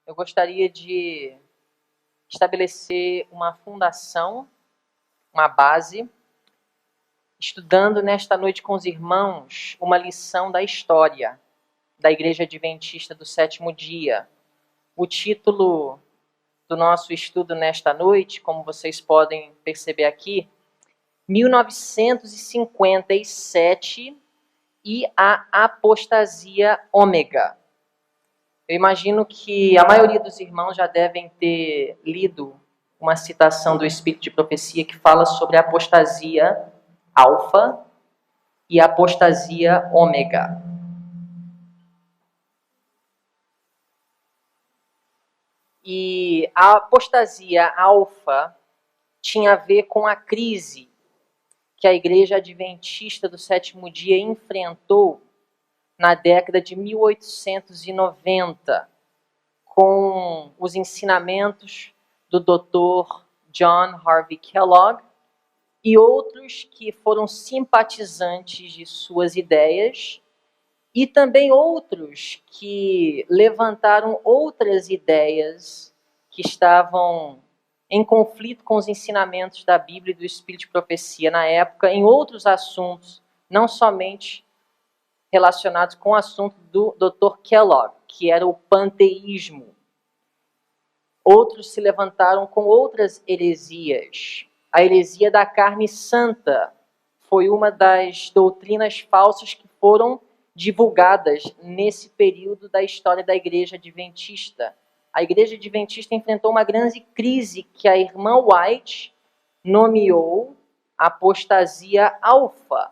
eu gostaria de estabelecer uma fundação, uma base, estudando nesta noite com os irmãos uma lição da história da Igreja Adventista do Sétimo Dia. O título do nosso estudo nesta noite, como vocês podem perceber aqui, 1957 e a apostasia ômega. Eu imagino que a maioria dos irmãos já devem ter lido uma citação do Espírito de Profecia que fala sobre a apostasia alfa e a apostasia ômega. E a apostasia alfa tinha a ver com a crise que a Igreja Adventista do Sétimo Dia enfrentou na década de 1890, com os ensinamentos do Dr. John Harvey Kellogg e outros que foram simpatizantes de suas ideias, e também outros que levantaram outras ideias que estavam em conflito com os ensinamentos da Bíblia e do Espírito de Profecia na época, em outros assuntos, não somente relacionados com o assunto do Dr. Kellogg, que era o panteísmo. Outros se levantaram com outras heresias. A heresia da carne santa foi uma das doutrinas falsas que foram divulgadas nesse período da história da Igreja Adventista. A Igreja Adventista enfrentou uma grande crise que a irmã White nomeou apostasia alfa.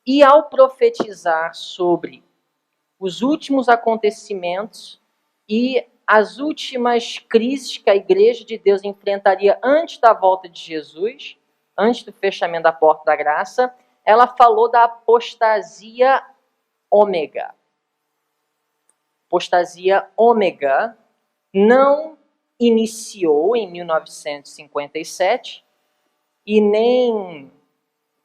E ao profetizar sobre os últimos acontecimentos e as últimas crises que a Igreja de Deus enfrentaria antes da volta de Jesus, antes do fechamento da porta da graça, ela falou da apostasia ômega. Apostasia ômega não iniciou em 1957 e nem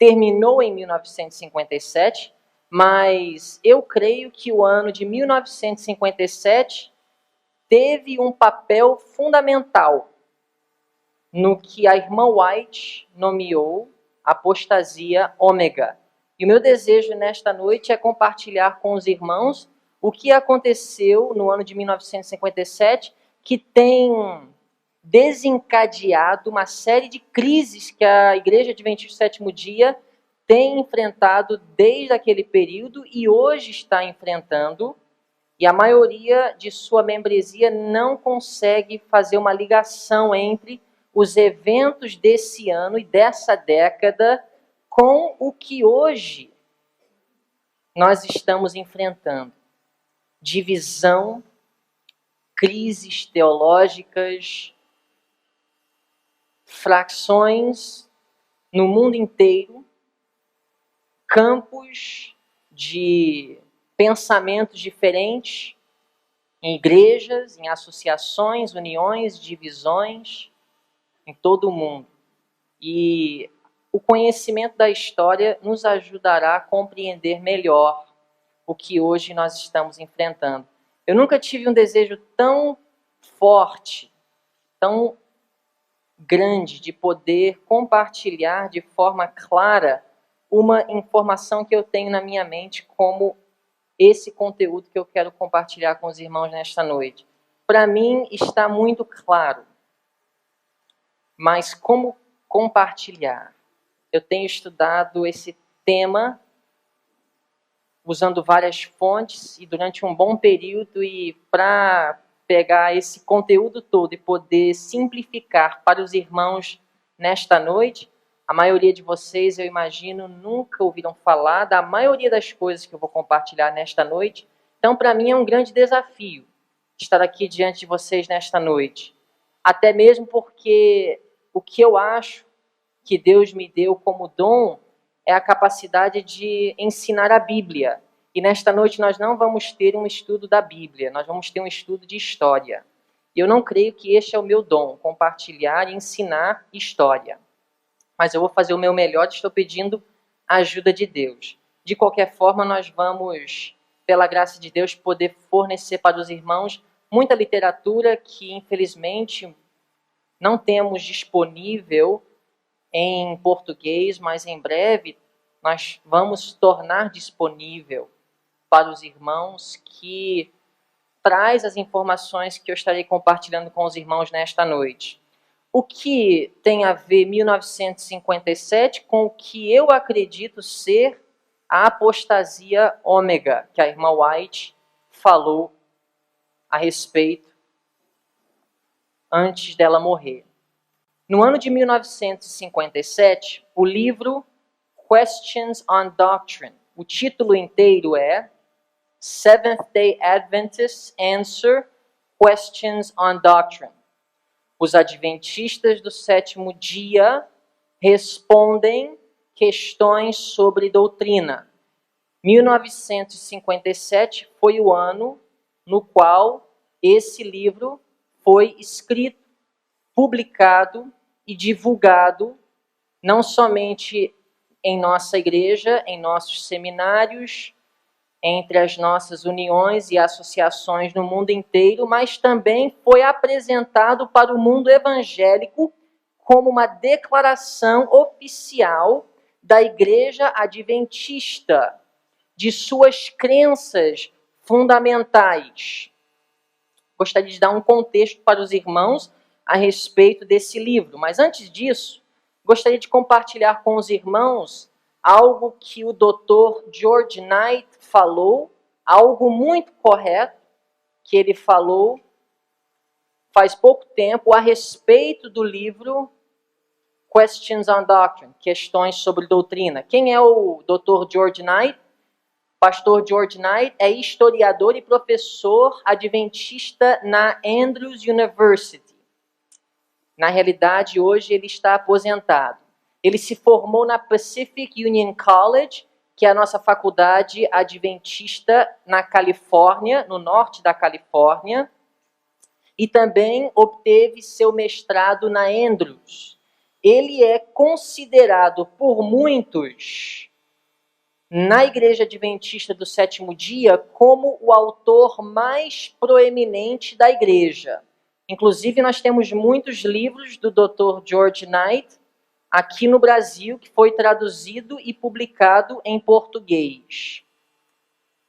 terminou em 1957, mas eu creio que o ano de 1957 teve um papel fundamental no que a irmã White nomeou apostasia ômega. E o meu desejo nesta noite é compartilhar com os irmãos o que aconteceu no ano de 1957, que tem desencadeado uma série de crises que a Igreja Adventista do Sétimo Dia tem enfrentado desde aquele período e hoje está enfrentando, e a maioria de sua membresia não consegue fazer uma ligação entre os eventos desse ano e dessa década com o que hoje nós estamos enfrentando. Divisão, crises teológicas, fracções no mundo inteiro, campos de pensamentos diferentes em igrejas, em associações, uniões, divisões, em todo o mundo. E o conhecimento da história nos ajudará a compreender melhor o que hoje nós estamos enfrentando. Eu nunca tive um desejo tão forte, tão grande de poder compartilhar de forma clara uma informação que eu tenho na minha mente como esse conteúdo que eu quero compartilhar com os irmãos nesta noite. Para mim está muito claro, mas como compartilhar? Eu tenho estudado esse tema usando várias fontes e durante um bom período, e para pegar esse conteúdo todo e poder simplificar para os irmãos nesta noite, a maioria de vocês, eu imagino, nunca ouviram falar da maioria das coisas que eu vou compartilhar nesta noite. Então, para mim é um grande desafio estar aqui diante de vocês nesta noite. Até mesmo porque o que eu acho que Deus me deu como dom é a capacidade de ensinar a Bíblia. E nesta noite nós não vamos ter um estudo da Bíblia, nós vamos ter um estudo de história. E eu não creio que este é o meu dom, compartilhar e ensinar história. Mas eu vou fazer o meu melhor, estou pedindo a ajuda de Deus. De qualquer forma, nós vamos, pela graça de Deus, poder fornecer para os irmãos muita literatura que, infelizmente, não temos disponível em português, mas em breve nós vamos tornar disponível para os irmãos, que traz as informações que eu estarei compartilhando com os irmãos nesta noite. O que tem a ver 1957 com o que eu acredito ser a apostasia ômega, que a irmã White falou a respeito antes dela morrer. No ano de 1957, o livro Questions on Doctrine, o título inteiro é Seventh-day Adventists Answer Questions on Doctrine. Os adventistas do sétimo dia respondem questões sobre doutrina. 1957 foi o ano no qual esse livro foi escrito, publicado e divulgado, não somente em nossa igreja, em nossos seminários, entre as nossas uniões e associações no mundo inteiro, mas também foi apresentado para o mundo evangélico como uma declaração oficial da Igreja Adventista, de suas crenças fundamentais. Gostaria de dar um contexto para os irmãos a respeito desse livro, mas antes disso, gostaria de compartilhar com os irmãos algo que o Dr. George Knight falou, algo muito correto que ele falou faz pouco tempo a respeito do livro Questions on Doctrine, questões sobre doutrina. Quem é o Dr. George Knight? Pastor George Knight é historiador e professor adventista na Andrews University. Na realidade, hoje ele está aposentado. Ele se formou na Pacific Union College, que é a nossa faculdade adventista na Califórnia, no norte da Califórnia, e também obteve seu mestrado na Andrews. Ele é considerado por muitos na Igreja Adventista do Sétimo Dia como o autor mais proeminente da igreja. Inclusive, nós temos muitos livros do Dr. George Knight aqui no Brasil, que foi traduzido e publicado em português.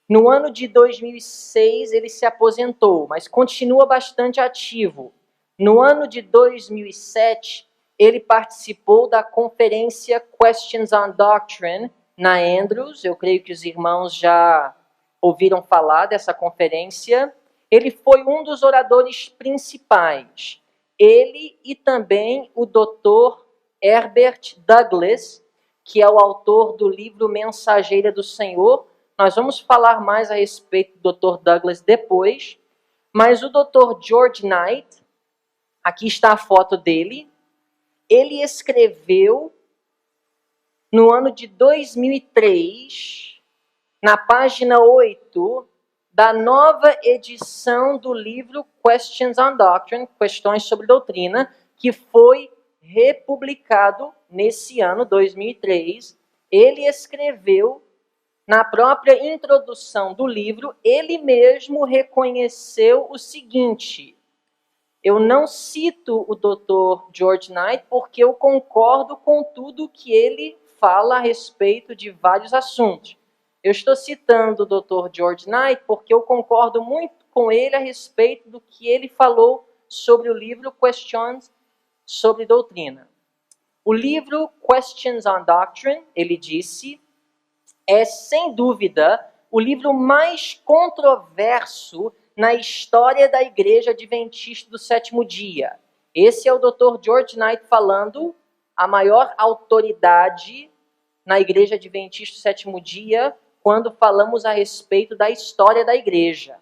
No ano de 2006, ele se aposentou, mas continua bastante ativo. No ano de 2007, ele participou da conferência Questions on Doctrine na Andrews. Eu creio que os irmãos já ouviram falar dessa conferência. Ele foi um dos oradores principais. Ele e também o Dr. Herbert Douglas, que é o autor do livro Mensageira do Senhor. Nós vamos falar mais a respeito do Dr. Douglas depois. Mas o Dr. George Knight, aqui está a foto dele, ele escreveu no ano de 2003, na página 8, da nova edição do livro Questions on Doctrine, Questões sobre Doutrina, que foi republicado nesse ano, 2003. Ele escreveu, na própria introdução do livro, ele mesmo reconheceu o seguinte: eu não cito o Dr. George Knight porque eu concordo com tudo que ele fala a respeito de vários assuntos. Eu estou citando o Dr. George Knight porque eu concordo muito com ele a respeito do que ele falou sobre o livro Questions sobre Doutrina. O livro Questions on Doctrine, ele disse, é sem dúvida o livro mais controverso na história da Igreja Adventista do Sétimo Dia. Esse é o Dr. George Knight falando, a maior autoridade na Igreja Adventista do Sétimo Dia, quando falamos a respeito da história da Igreja.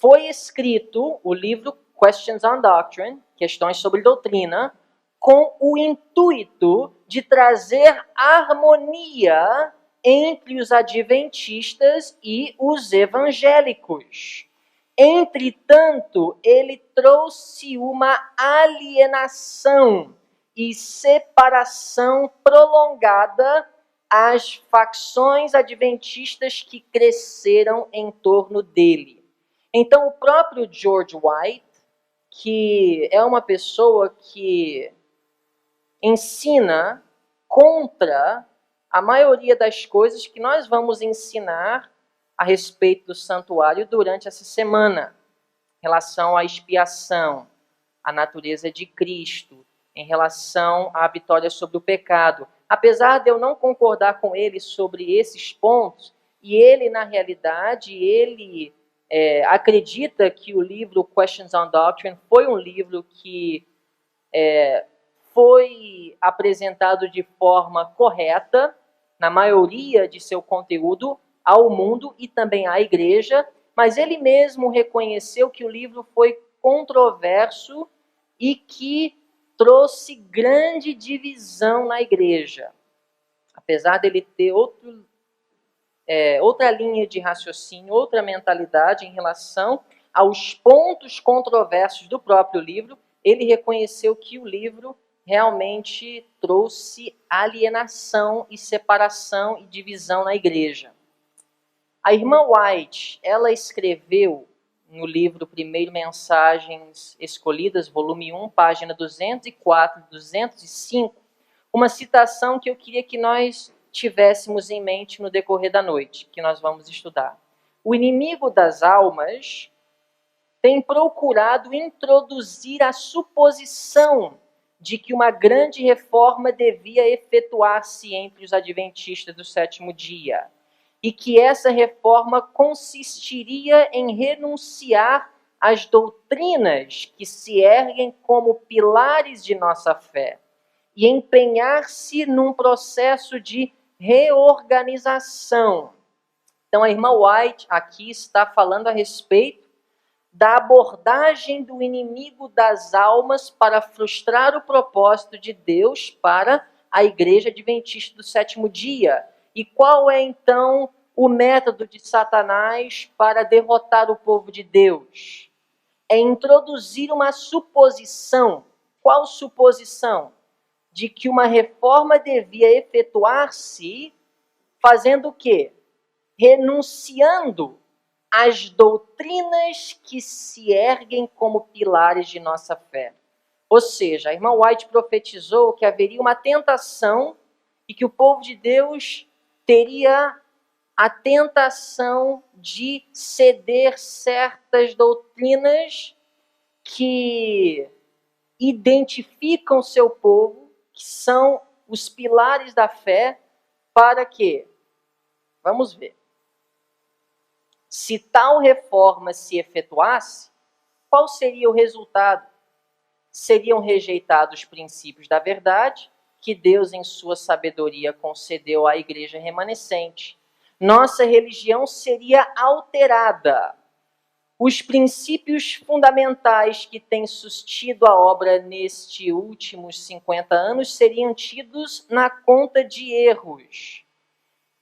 Foi escrito o livro Questions on Doctrine, Questões sobre Doutrina, com o intuito de trazer harmonia entre os adventistas e os evangélicos. Entretanto, ele trouxe uma alienação e separação prolongada às facções adventistas que cresceram em torno dele. Então, o próprio George White, que é uma pessoa que ensina contra a maioria das coisas que nós vamos ensinar a respeito do santuário durante essa semana, em relação à expiação, à natureza de Cristo, em relação à vitória sobre o pecado. Apesar de eu não concordar com ele sobre esses pontos, e ele, na realidade, ele acredita que o livro Questions on Doctrine foi um livro que foi apresentado de forma correta, na maioria de seu conteúdo, ao mundo e também à igreja, mas ele mesmo reconheceu que o livro foi controverso e que trouxe grande divisão na igreja. Apesar dele ter outra linha de raciocínio, outra mentalidade em relação aos pontos controversos do próprio livro, ele reconheceu que o livro realmente trouxe alienação e separação e divisão na igreja. A irmã White, ela escreveu no livro Primeiro Mensagens Escolhidas, volume 1, página 204 e 205, uma citação que eu queria que nós tivéssemos em mente no decorrer da noite, que nós vamos estudar. O inimigo das almas tem procurado introduzir a suposição de que uma grande reforma devia efetuar-se entre os adventistas do sétimo dia, e que essa reforma consistiria em renunciar às doutrinas que se erguem como pilares de nossa fé e empenhar-se num processo de reorganização. Então, a irmã White aqui está falando a respeito da abordagem do inimigo das almas para frustrar o propósito de Deus para a Igreja Adventista do sétimo dia. E qual é, então, o método de Satanás para derrotar o povo de Deus? É introduzir uma suposição. Qual suposição? De que uma reforma devia efetuar-se fazendo o quê? Renunciando às doutrinas que se erguem como pilares de nossa fé. Ou seja, a irmã White profetizou que haveria uma tentação e que o povo de Deus teria a tentação de ceder certas doutrinas que identificam seu povo, que são os pilares da fé, para quê? Vamos ver. Se tal reforma se efetuasse, qual seria o resultado? Seriam rejeitados os princípios da verdade que Deus, em sua sabedoria, concedeu à igreja remanescente. Nossa religião seria alterada. Os princípios fundamentais que têm sustido a obra nestes últimos 50 anos seriam tidos na conta de erros.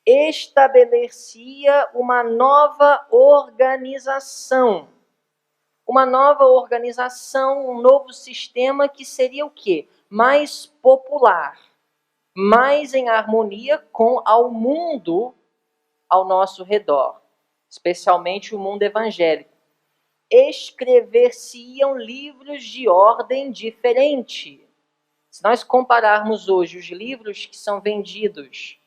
Estabelecia uma nova organização. Uma nova organização, um novo sistema que seria o quê? Mais popular, mais em harmonia com o mundo ao nosso redor, especialmente o mundo evangélico. Escrever-se-iam livros de ordem diferente. Se nós compararmos hoje os livros que são vendidos,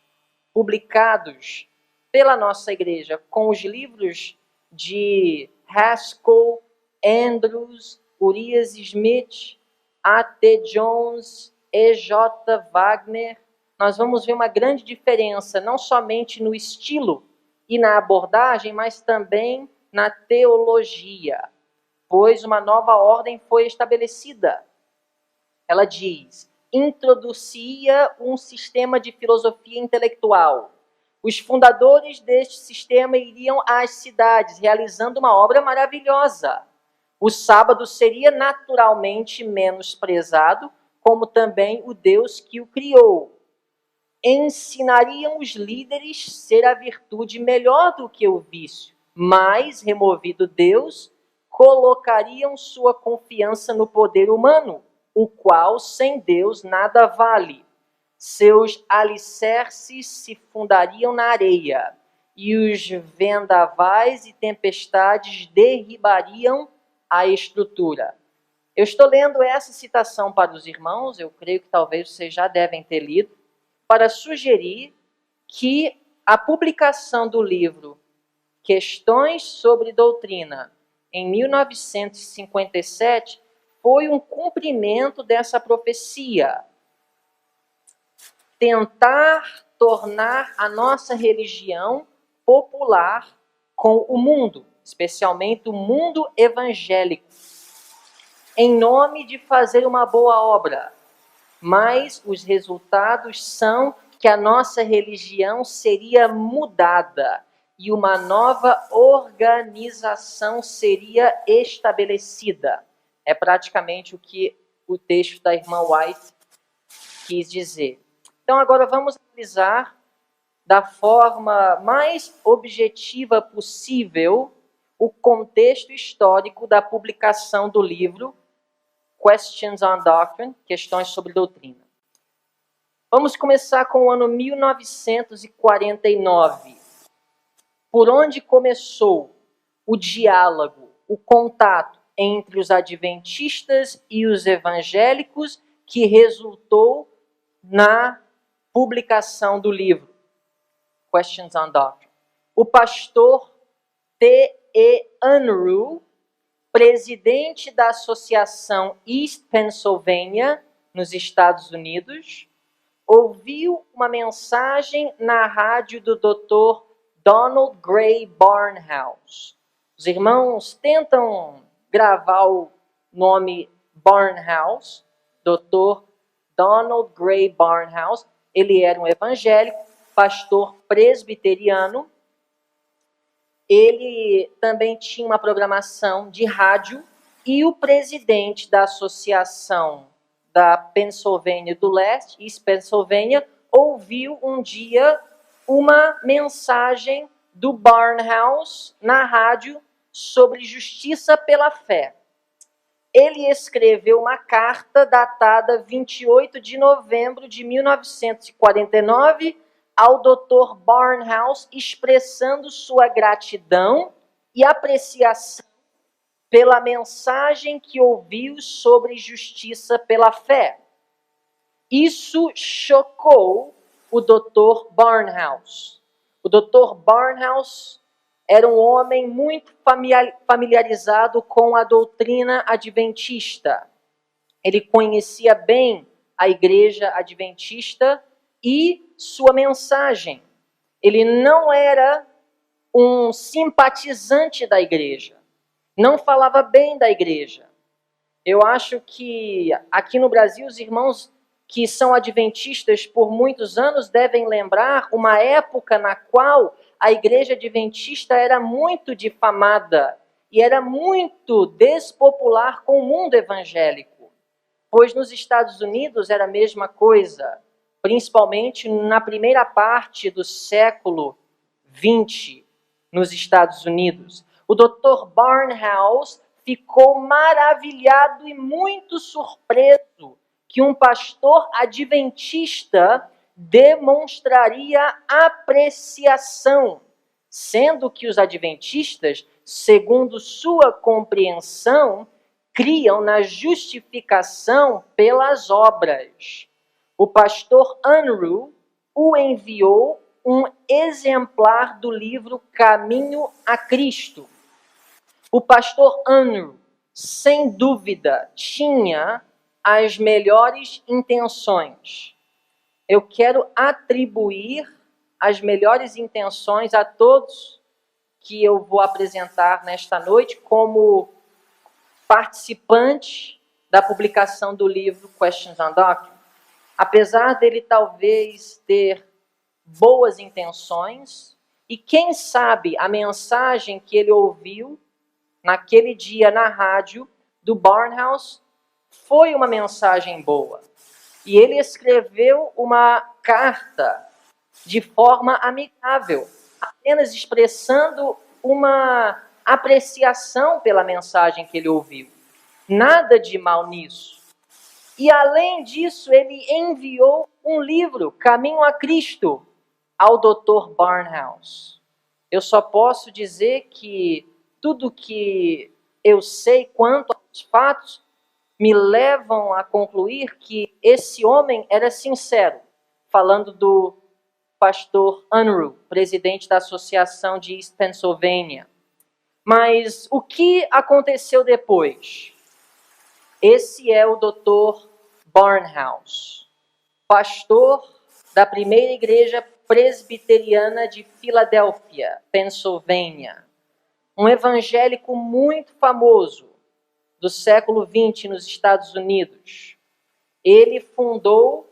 publicados pela nossa igreja, com os livros de Haskell, Andrews, Urias Smith, A.T. Jones, E.J. Wagner, nós vamos ver uma grande diferença, não somente no estilo e na abordagem, mas também na teologia, pois uma nova ordem foi estabelecida. Ela diz: introduzia um sistema de filosofia intelectual. Os fundadores deste sistema iriam às cidades, realizando uma obra maravilhosa. O sábado seria naturalmente menosprezado, como também o Deus que o criou. Ensinariam os líderes ser a virtude melhor do que o vício, mas, removido Deus, colocariam sua confiança no poder humano, o qual, sem Deus, nada vale. Seus alicerces se fundariam na areia, e os vendavais e tempestades derribariam a estrutura. Eu estou lendo essa citação para os irmãos, eu creio que talvez vocês já devem ter lido, para sugerir que a publicação do livro Questões sobre Doutrina, em 1957, foi um cumprimento dessa profecia. Tentar tornar a nossa religião popular com o mundo, especialmente o mundo evangélico, em nome de fazer uma boa obra. Mas os resultados são que a nossa religião seria mudada e uma nova organização seria estabelecida. É praticamente o que o texto da irmã White quis dizer. Então agora vamos analisar da forma mais objetiva possível o contexto histórico da publicação do livro Questions on Doctrine, Questões sobre Doutrina. Vamos começar com o ano 1949. Por onde começou o diálogo, o contato entre os adventistas e os evangélicos que resultou na publicação do livro Questions on Doctrine. O pastor T.E. Unruh, presidente da Associação East Pennsylvania, nos Estados Unidos, ouviu uma mensagem na rádio do Dr. Donald Gray Barnhouse. Os irmãos tentam gravar o nome Barnhouse, Dr. Donald Gray Barnhouse. Ele era um evangélico, pastor presbiteriano. Ele também tinha uma programação de rádio e o presidente da Associação da Pennsylvania do Leste, East Pennsylvania, ouviu um dia uma mensagem do Barnhouse na rádio sobre justiça pela fé. Ele escreveu uma carta datada 28 de novembro de 1949 ao Dr. Barnhouse, expressando sua gratidão e apreciação pela mensagem que ouviu sobre justiça pela fé. Isso chocou o Dr. Barnhouse. O Dr. Barnhouse era um homem muito familiarizado com a doutrina adventista. Ele conhecia bem a igreja adventista e sua mensagem. Ele não era um simpatizante da igreja. Não falava bem da igreja. Eu acho que aqui no Brasil os irmãos que são adventistas por muitos anos devem lembrar uma época na qual a igreja adventista era muito difamada e era muito despopular com o mundo evangélico. Pois nos Estados Unidos era a mesma coisa, principalmente na primeira parte do século XX nos Estados Unidos. O Dr. Barnhouse ficou maravilhado e muito surpreso que um pastor adventista demonstraria apreciação, sendo que os adventistas, segundo sua compreensão, criam na justificação pelas obras. O pastor Unruh o enviou um exemplar do livro Caminho a Cristo. O pastor Unruh, sem dúvida, tinha as melhores intenções. Eu quero atribuir as melhores intenções a todos que eu vou apresentar nesta noite como participantes da publicação do livro Questions on Doctrine. Apesar dele talvez ter boas intenções, e quem sabe a mensagem que ele ouviu naquele dia na rádio do Barnhouse foi uma mensagem boa. E ele escreveu uma carta de forma amigável, apenas expressando uma apreciação pela mensagem que ele ouviu. Nada de mal nisso. E além disso, ele enviou um livro, Caminho a Cristo, ao Dr. Barnhouse. Eu só posso dizer que tudo que eu sei quanto aos fatos me levam a concluir que esse homem era sincero, falando do pastor Unruh, presidente da Associação de East Pennsylvania. Mas o que aconteceu depois? Esse é o Dr. Barnhouse, pastor da primeira igreja presbiteriana de Filadélfia, Pensilvânia. Um evangélico muito famoso do século XX nos Estados Unidos. Ele fundou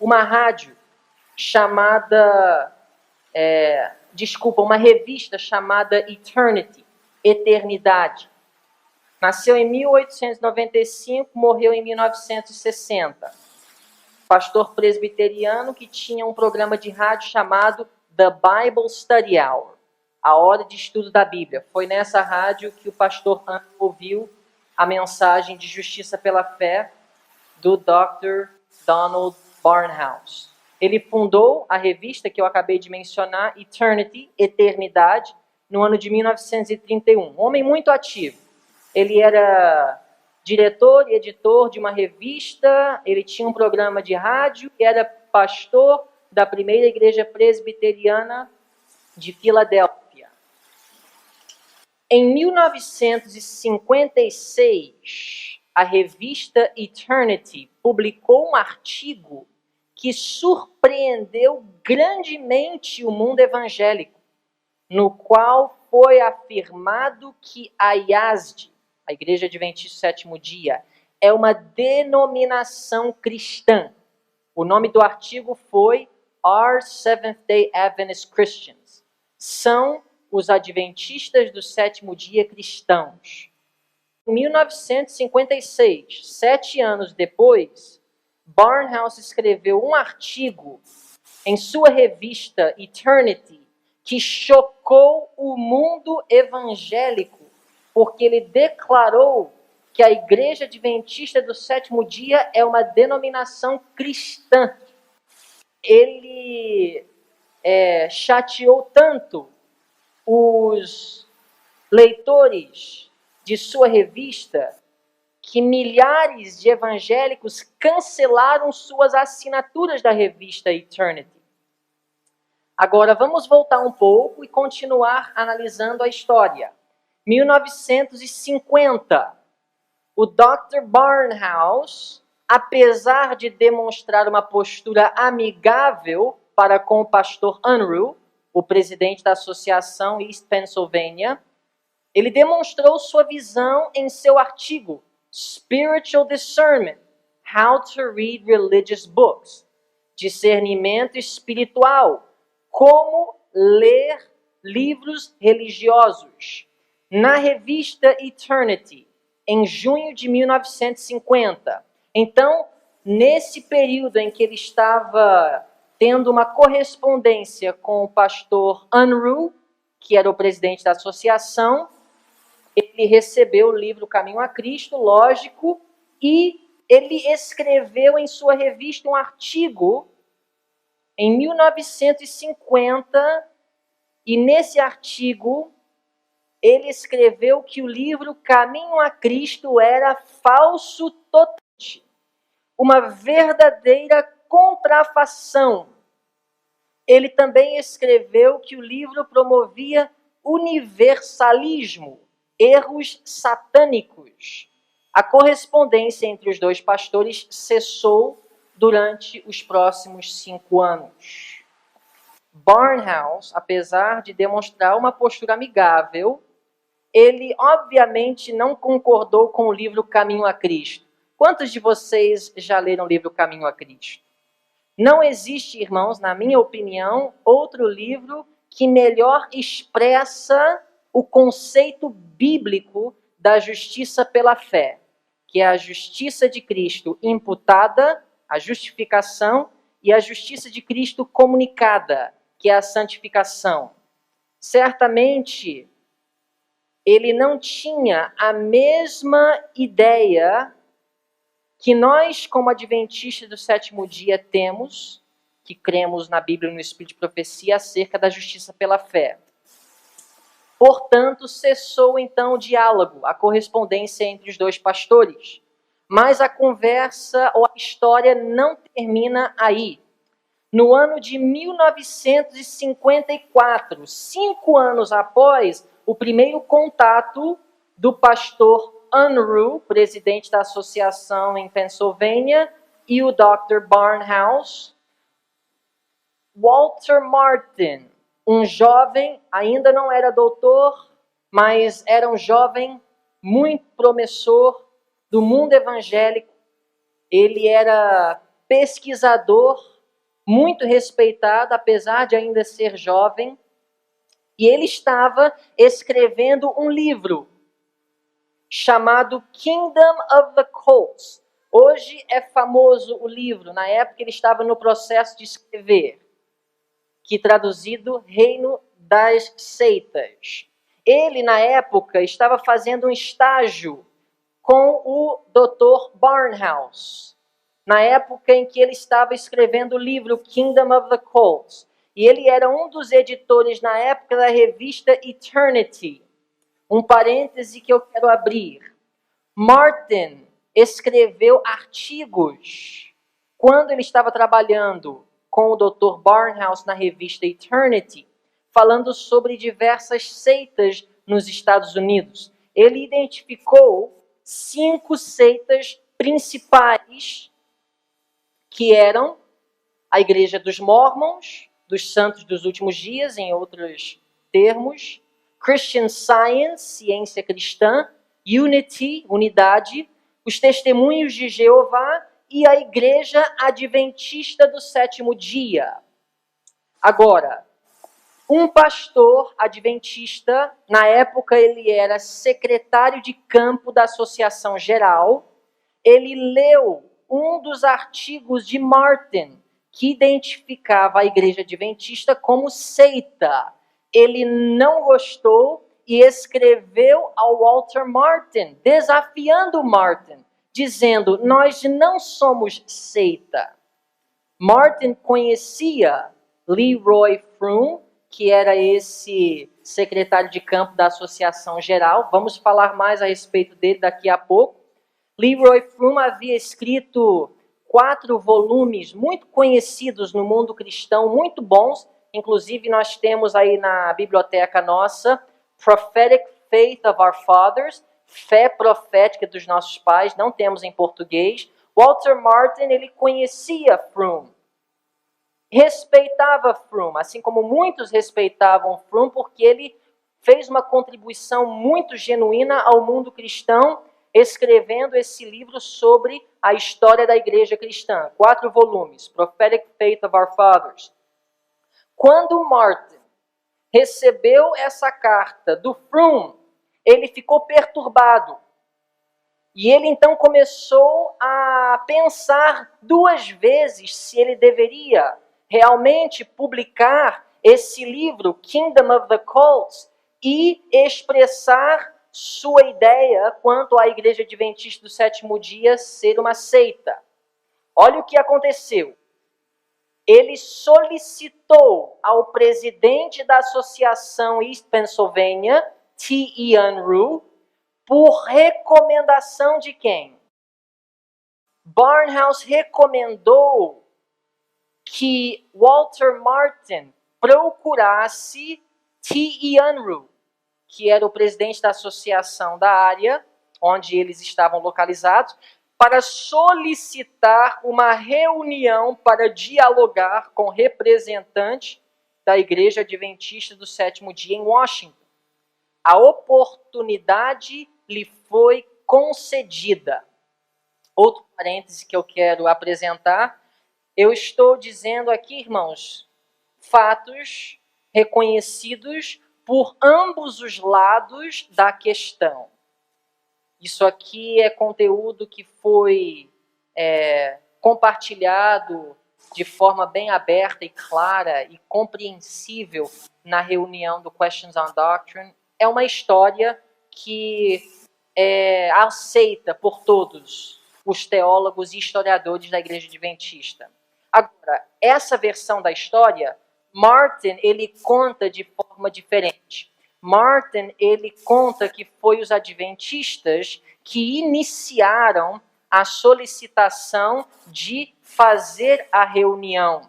uma rádio chamada, uma revista chamada Eternity, Eternidade. Nasceu em 1895, morreu em 1960. Pastor presbiteriano que tinha um programa de rádio chamado The Bible Study Hour, a hora de estudo da Bíblia. Foi nessa rádio que o pastor ouviu a mensagem de justiça pela fé do Dr. Donald Barnhouse. Ele fundou a revista que eu acabei de mencionar, Eternity, Eternidade, no ano de 1931. Um homem muito ativo. Ele era diretor e editor de uma revista, ele tinha um programa de rádio e era pastor da primeira igreja presbiteriana de Filadélfia. Em 1956, a revista Eternity publicou um artigo que surpreendeu grandemente o mundo evangélico, no qual foi afirmado que a IASD, a Igreja Adventista do Sétimo Dia, é uma denominação cristã. O nome do artigo foi Are Seventh-day Adventist Christians? São os Adventistas do Sétimo Dia cristãos. Em 1956, 7 anos depois, Barnhouse escreveu um artigo em sua revista Eternity que chocou o mundo evangélico, porque ele declarou que a Igreja Adventista do Sétimo Dia é uma denominação cristã. Ele chateou tanto os leitores de sua revista que milhares de evangélicos cancelaram suas assinaturas da revista Eternity. Agora vamos voltar um pouco e continuar analisando a história. 1950, o Dr. Barnhouse, apesar de demonstrar uma postura amigável para com o pastor Unruh, o presidente da Associação East Pennsylvania, ele demonstrou sua visão em seu artigo Spiritual Discernment, How to Read Religious Books, discernimento espiritual, como ler livros religiosos, na revista Eternity, em junho de 1950. Então, nesse período em que ele estava tendo uma correspondência com o pastor Unruh, que era o presidente da associação, ele recebeu o livro Caminho a Cristo, lógico, e ele escreveu em sua revista um artigo em 1950, e nesse artigo ele escreveu que o livro Caminho a Cristo era falso totalmente, uma verdadeira contrafação. Ele também escreveu que o livro promovia universalismo, erros satânicos. A correspondência entre os dois pastores cessou durante os próximos 5 anos. Barnhouse, apesar de demonstrar uma postura amigável, ele obviamente não concordou com o livro Caminho a Cristo. Quantos de vocês já leram o livro Caminho a Cristo? Não existe, irmãos, na minha opinião, outro livro que melhor expressa o conceito bíblico da justiça pela fé, que é a justiça de Cristo imputada, a justificação, e a justiça de Cristo comunicada, que é a santificação. Certamente, ele não tinha a mesma ideia que nós, como adventistas do sétimo dia, temos, que cremos na Bíblia e no Espírito de Profecia, acerca da justiça pela fé. Portanto, cessou então o diálogo, a correspondência entre os dois pastores. Mas a conversa ou a história não termina aí. No ano de 1954, 5 anos após o primeiro contato do pastor Unruh, presidente da associação em Pensilvânia, e o Dr. Barnhouse, Walter Martin, um jovem, ainda não era doutor, mas era um jovem muito promissor do mundo evangélico. Ele era pesquisador, muito respeitado, apesar de ainda ser jovem. E ele estava escrevendo um livro chamado Kingdom of the Cults. Hoje é famoso o livro, na época ele estava no processo de escrever, que traduzido Reino das Seitas. Ele, na época, estava fazendo um estágio com o Dr. Barnhouse, na época em que ele estava escrevendo o livro Kingdom of the Cults. E ele era um dos editores, na época, da revista Eternity. Um parêntese que eu quero abrir. Martin escreveu artigos quando ele estava trabalhando com o Dr. Barnhouse na revista Eternity, falando sobre diversas seitas nos Estados Unidos. Ele identificou 5 seitas principais, que eram a Igreja dos Mormons, dos Santos dos Últimos Dias, em outros termos, Christian Science, ciência cristã, Unity, unidade, os Testemunhos de Jeová e a Igreja Adventista do Sétimo Dia. Agora, um pastor adventista, na época ele era secretário de campo da Associação Geral, ele leu um dos artigos de Martin, que identificava a Igreja Adventista como seita. Ele não gostou e escreveu ao Walter Martin, desafiando Martin, dizendo: nós não somos seita. Martin conhecia Leroy Froom, que era esse secretário de campo da Associação Geral. Vamos falar mais a respeito dele daqui a pouco. Leroy Froom havia escrito 4 volumes muito conhecidos no mundo cristão, muito bons. Inclusive, nós temos aí na biblioteca nossa, Prophetic Faith of Our Fathers, Fé Profética dos Nossos Pais, não temos em português. Walter Martin, ele conhecia Froom, respeitava Froom, assim como muitos respeitavam Froom, porque ele fez uma contribuição muito genuína ao mundo cristão, escrevendo esse livro sobre a história da igreja cristã. 4 volumes, Prophetic Faith of Our Fathers. Quando Martin recebeu essa carta do Froom, ele ficou perturbado. E ele então começou a pensar 2 vezes se ele deveria realmente publicar esse livro, Kingdom of the Cults, e expressar sua ideia quanto à Igreja Adventista do Sétimo Dia ser uma seita. Olha o que aconteceu. Ele solicitou ao presidente da Associação East Pennsylvania, T.E. Unruh, por recomendação de quem? Barnhouse recomendou que Walter Martin procurasse T.E. Unruh, que era o presidente da associação da área onde eles estavam localizados, para solicitar uma reunião para dialogar com representantes da Igreja Adventista do Sétimo Dia em Washington. A oportunidade lhe foi concedida. Outro parêntese que eu quero apresentar, eu estou dizendo aqui, irmãos, fatos reconhecidos por ambos os lados da questão. Isso aqui é conteúdo que foi compartilhado de forma bem aberta e clara e compreensível na reunião do Questions on Doctrine. É uma história que é aceita por todos os teólogos e historiadores da Igreja Adventista. Agora, essa versão da história, Martin, ele conta de forma diferente. Martin, ele conta que foi os adventistas que iniciaram a solicitação de fazer a reunião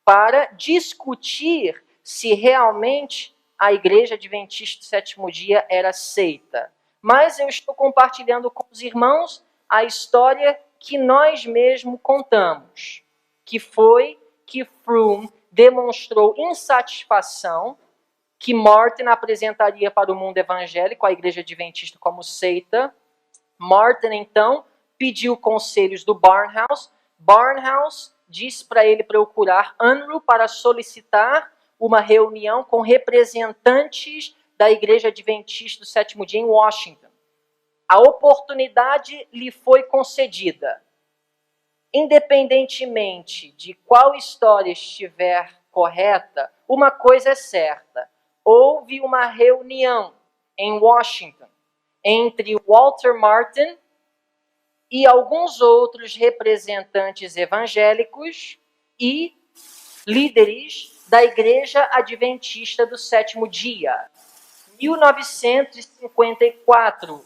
para discutir se realmente a Igreja Adventista do Sétimo Dia era seita. Mas eu estou compartilhando com os irmãos a história que nós mesmos contamos, que foi que Froome demonstrou insatisfação que Martin apresentaria para o mundo evangélico a Igreja Adventista como seita. Martin, então, pediu conselhos do Barnhouse. Barnhouse disse para ele procurar Unruh para solicitar uma reunião com representantes da Igreja Adventista do Sétimo Dia em Washington. A oportunidade lhe foi concedida. Independentemente de qual história estiver correta, uma coisa é certa. Houve uma reunião em Washington entre Walter Martin e alguns outros representantes evangélicos e líderes da Igreja Adventista do Sétimo Dia. 1954.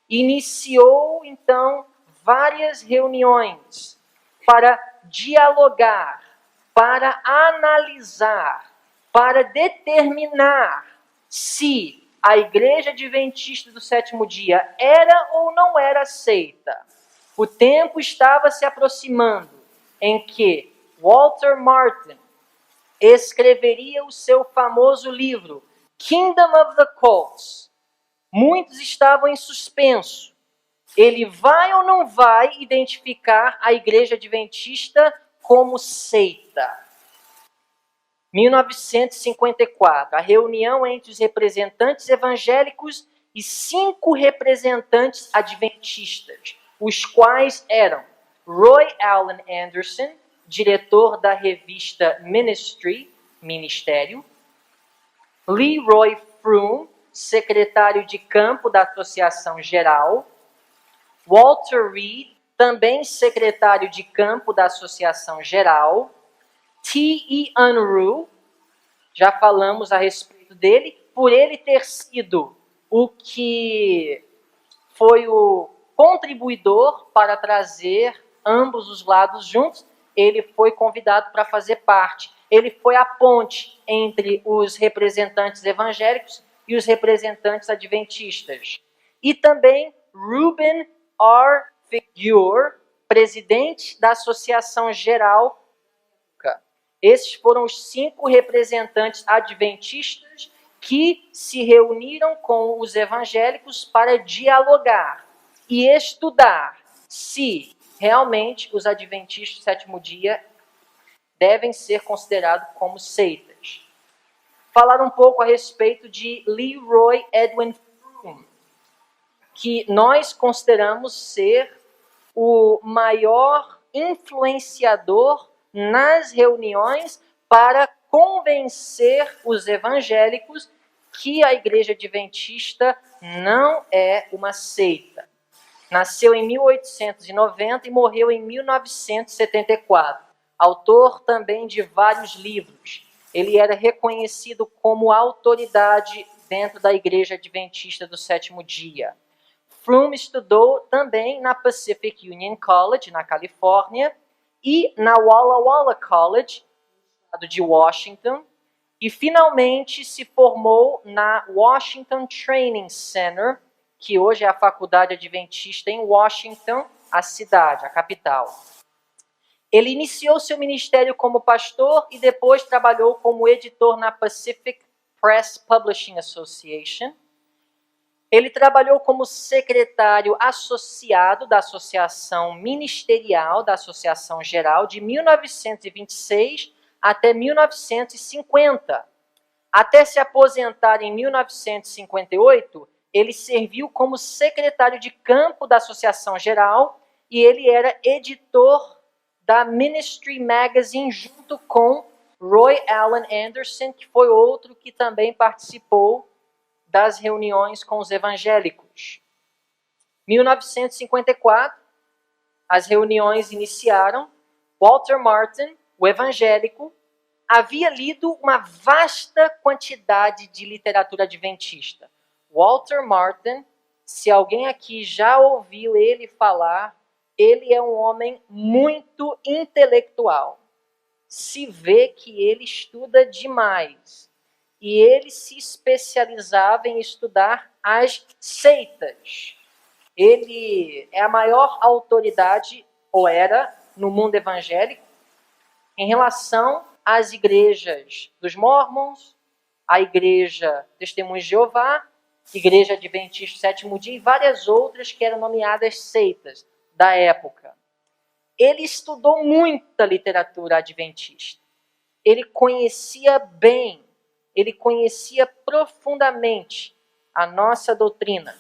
Iniciou, então, várias reuniões para dialogar, para analisar, para determinar se a Igreja Adventista do Sétimo Dia era ou não era seita. O tempo estava se aproximando em que Walter Martin escreveria o seu famoso livro, Kingdom of the Cults. Muitos estavam em suspenso. Ele vai ou não vai identificar a Igreja Adventista como seita? 1954, a reunião entre os representantes evangélicos e 5 representantes adventistas, os quais eram Roy Allen Anderson, diretor da revista Ministério, Leroy Froome, secretário de campo da Associação Geral, Walter Reed, também secretário de campo da Associação Geral, T.E. Unruh, já falamos a respeito dele, por ele ter sido o que foi o contribuidor para trazer ambos os lados juntos, ele foi convidado para fazer parte. Ele foi a ponte entre os representantes evangélicos e os representantes adventistas. E também Reuben R. Figure, presidente da Associação Geral. Esses foram os 5 representantes adventistas que se reuniram com os evangélicos para dialogar e estudar se realmente os adventistas do sétimo dia devem ser considerados como seitas. Falar um pouco a respeito de Leroy Edwin Froome, que nós consideramos ser o maior influenciador nas reuniões para convencer os evangélicos que a Igreja Adventista não é uma seita. Nasceu em 1890 e morreu em 1974. Autor também de vários livros. Ele era reconhecido como autoridade dentro da Igreja Adventista do Sétimo Dia. Froome estudou também na Pacific Union College, na Califórnia, e na Walla Walla College, no estado de Washington, e finalmente se formou na Washington Training Center, que hoje é a Faculdade Adventista em Washington, a cidade, a capital. Ele iniciou seu ministério como pastor e depois trabalhou como editor na Pacific Press Publishing Association. Ele trabalhou como secretário associado da Associação Ministerial da Associação Geral de 1926 até 1950. Até se aposentar em 1958, ele serviu como secretário de campo da Associação Geral e ele era editor da Ministry Magazine junto com Roy Allen Anderson, que foi outro que também participou das reuniões com os evangélicos. 1954, as reuniões iniciaram. Walter Martin, o evangélico, havia lido uma vasta quantidade de literatura adventista. Walter Martin, se alguém aqui já ouviu ele falar, ele é um homem muito intelectual. Se vê que ele estuda demais. E ele se especializava em estudar as seitas. Ele é a maior autoridade, ou era, no mundo evangélico, em relação às igrejas dos Mormons, a Igreja Testemunhos de Jeová, Igreja Adventista Sétimo Dia e várias outras que eram nomeadas seitas da época. Ele estudou muita literatura adventista. Ele conhecia bem, ele conhecia profundamente a nossa doutrina.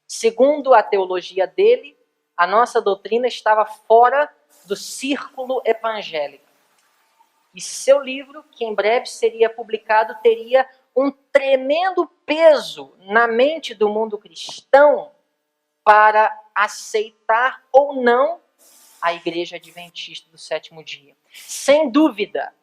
Segundo a teologia dele, a nossa doutrina estava fora do círculo evangélico. E seu livro, que em breve seria publicado, teria um tremendo peso na mente do mundo cristão para aceitar ou não a Igreja Adventista do Sétimo Dia. Sem dúvida,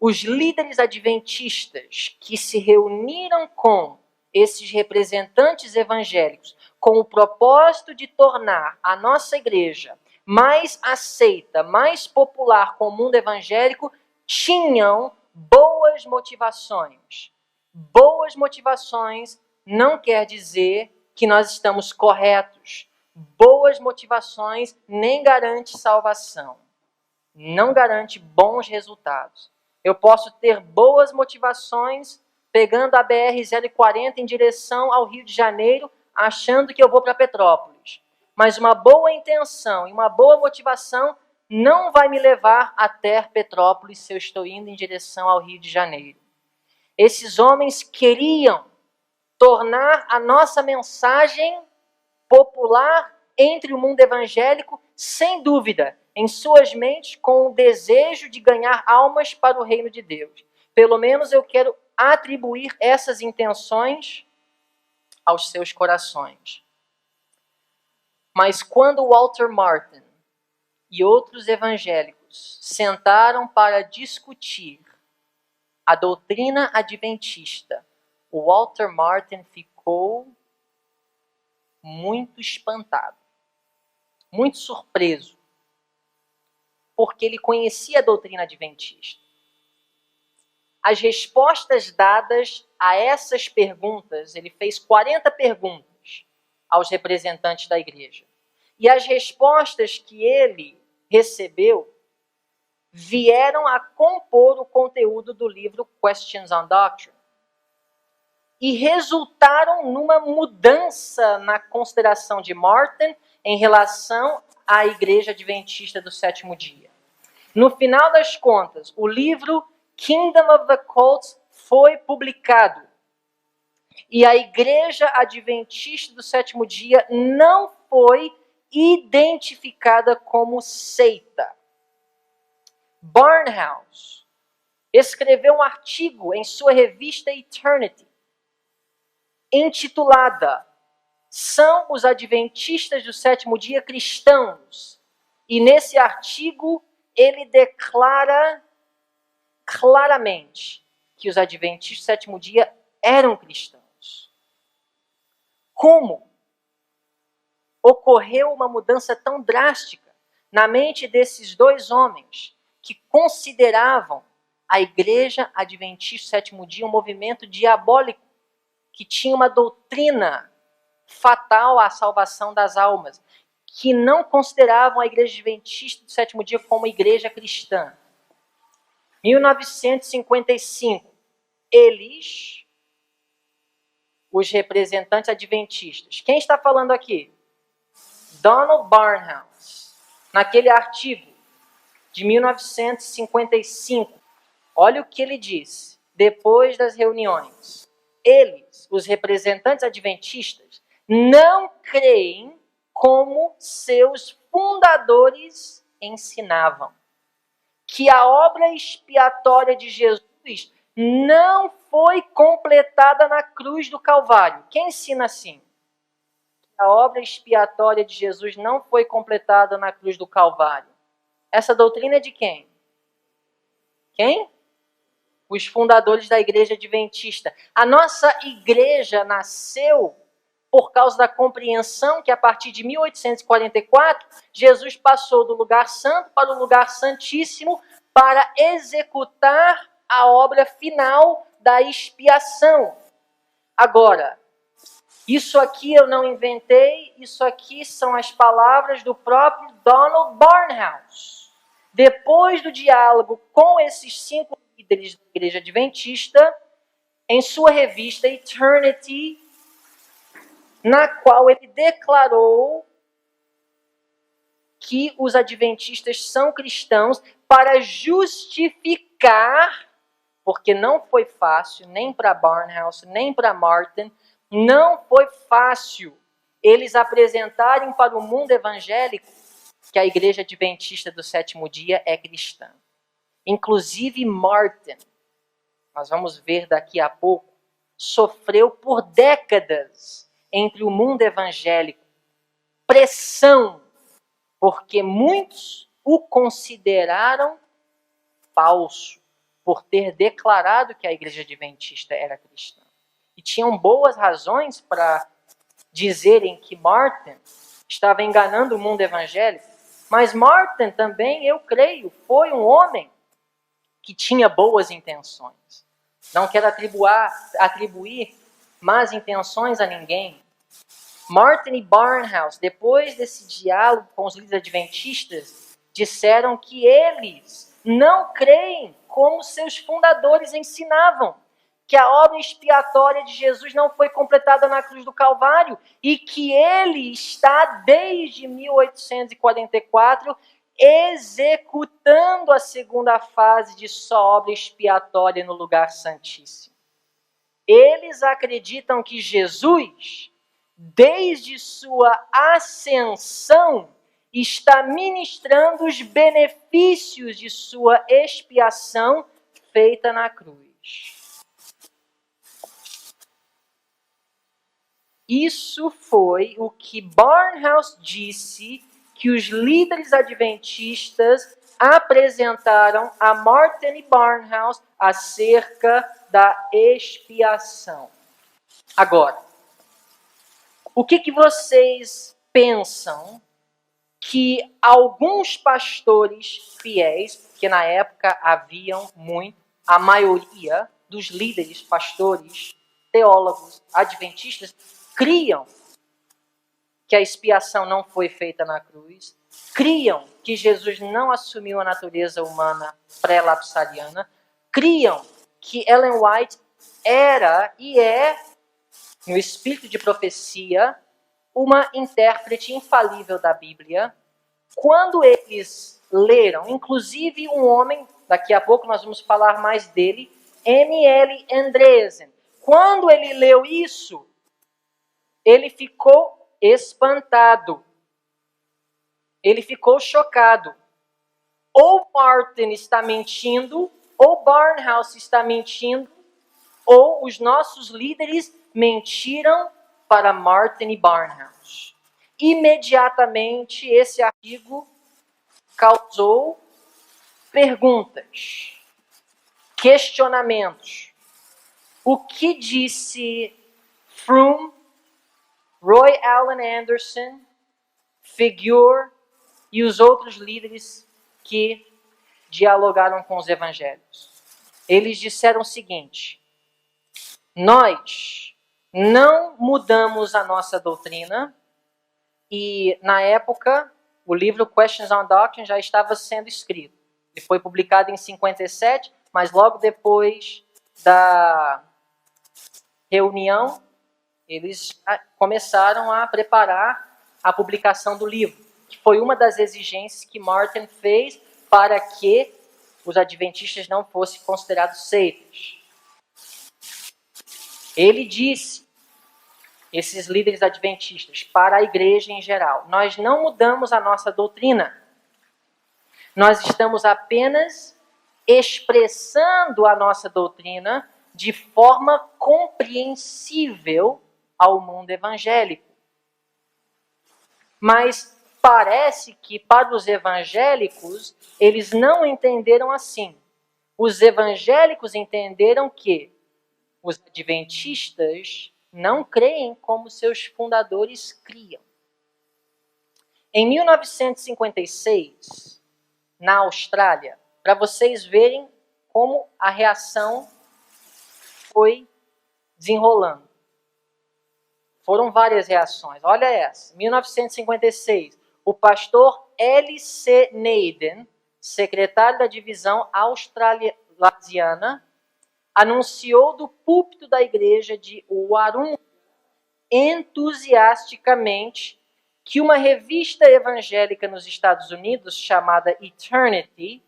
os líderes adventistas que se reuniram com esses representantes evangélicos com o propósito de tornar a nossa igreja mais aceita, mais popular com o mundo evangélico, tinham boas motivações. Boas motivações não quer dizer que nós estamos corretos. Boas motivações nem garante salvação. Não garante bons resultados. Eu posso ter boas motivações pegando a BR-040 em direção ao Rio de Janeiro, achando que eu vou para Petrópolis. Mas uma boa intenção e uma boa motivação não vai me levar até Petrópolis se eu estou indo em direção ao Rio de Janeiro. Esses homens queriam tornar a nossa mensagem popular entre o mundo evangélico, sem dúvida, em suas mentes, com o desejo de ganhar almas para o reino de Deus. Pelo menos eu quero atribuir essas intenções aos seus corações. Mas quando Walter Martin e outros evangélicos sentaram para discutir a doutrina adventista, o Walter Martin ficou muito espantado, muito surpreso, porque ele conhecia a doutrina adventista. As respostas dadas a essas perguntas, ele fez 40 perguntas aos representantes da igreja. E as respostas que ele recebeu vieram a compor o conteúdo do livro Questions on Doctrine. E resultaram numa mudança na consideração de Martin em relação à Igreja Adventista do Sétimo Dia. No final das contas, o livro Kingdom of the Cults foi publicado. E a Igreja Adventista do Sétimo Dia não foi identificada como seita. Barnhouse escreveu um artigo em sua revista Eternity, intitulada São os Adventistas do Sétimo Dia Cristãos? E nesse artigo ele declara claramente que os Adventistas do Sétimo Dia eram cristãos. Como ocorreu uma mudança tão drástica na mente desses dois homens que consideravam a Igreja Adventista do Sétimo Dia um movimento diabólico, que tinha uma doutrina fatal à salvação das almas, que não consideravam a Igreja Adventista do Sétimo Dia como igreja cristã. 1955, eles, os representantes adventistas. Quem está falando aqui? Donald Barnhouse, naquele artigo de 1955. Olha o que ele disse depois das reuniões. Eles, os representantes adventistas, não creem como seus fundadores ensinavam. Que a obra expiatória de Jesus não foi completada na cruz do Calvário. Quem ensina assim? A obra expiatória de Jesus não foi completada na cruz do Calvário. Essa doutrina é de quem? Quem? os fundadores da Igreja Adventista. A nossa igreja nasceu por causa da compreensão que a partir de 1844, Jesus passou do lugar santo para o lugar santíssimo para executar a obra final da expiação. Agora, isso aqui eu não inventei, isso aqui são as palavras do próprio Donald Barnhouse. Depois do diálogo com esses 5 líderes da Igreja Adventista, em sua revista Eternity, na qual ele declarou que os adventistas são cristãos para justificar, porque não foi fácil, nem para Barnhouse, nem para Martin, não foi fácil eles apresentarem para o mundo evangélico que a Igreja Adventista do Sétimo Dia é cristã. Inclusive Martin, nós vamos ver daqui a pouco, sofreu por décadas entre o mundo evangélico pressão, porque muitos o consideraram falso por ter declarado que a Igreja Adventista era cristã. E tinham boas razões para dizerem que Martin estava enganando o mundo evangélico. Mas Martin também, eu creio, foi um homem que tinha boas intenções. Não quero atribuir más intenções a ninguém. Martin e Barnhouse, depois desse diálogo com os líderes adventistas, disseram que eles não creem como seus fundadores ensinavam, que a obra expiatória de Jesus não foi completada na cruz do Calvário e que ele está, desde 1844, executando a segunda fase de sua obra expiatória no lugar santíssimo. Eles acreditam que Jesus, desde sua ascensão, está ministrando os benefícios de sua expiação feita na cruz. Isso foi o que Barnhouse disse que os líderes adventistas apresentaram a Martin e Barnhouse acerca da expiação. Agora, o que vocês pensam que alguns pastores fiéis, porque na época haviam muito, a maioria dos líderes, pastores, teólogos, adventistas, criam que a expiação não foi feita na cruz, criam que Jesus não assumiu a natureza humana pré-lapsariana, criam que Ellen White era e é, no espírito de profecia, uma intérprete infalível da Bíblia. Quando eles leram, inclusive um homem, daqui a pouco nós vamos falar mais dele, M.L. Andresen, quando ele leu isso, ele ficou espantado. Ele ficou chocado. Ou Martin está mentindo, ou Barnhouse está mentindo, ou os nossos líderes mentiram para Martin e Barnhouse. Imediatamente esse artigo causou perguntas, questionamentos. O que disse Fromm, Roy Allen Anderson, Figure e os outros líderes que dialogaram com os evangelhos? Eles disseram o seguinte: nós não mudamos a nossa doutrina, e na época o livro Questions on Doctrine já estava sendo escrito. Ele foi publicado em 57, mas logo depois da reunião, eles começaram a preparar a publicação do livro, que foi uma das exigências que Martin fez para que os adventistas não fossem considerados seitas. Ele disse, esses líderes adventistas, para a igreja em geral: nós não mudamos a nossa doutrina. Nós estamos apenas expressando a nossa doutrina de forma compreensível ao mundo evangélico. Mas parece que para os evangélicos, eles não entenderam assim. os evangélicos entenderam que os adventistas não creem como seus fundadores criam. Em 1956, na Austrália, para vocês verem como a reação foi desenrolando. Foram várias reações. Olha essa. 1956, o pastor L.C. Naden, secretário da divisão australiana, anunciou do púlpito da igreja de Warung entusiasticamente que uma revista evangélica nos Estados Unidos, chamada Eternity,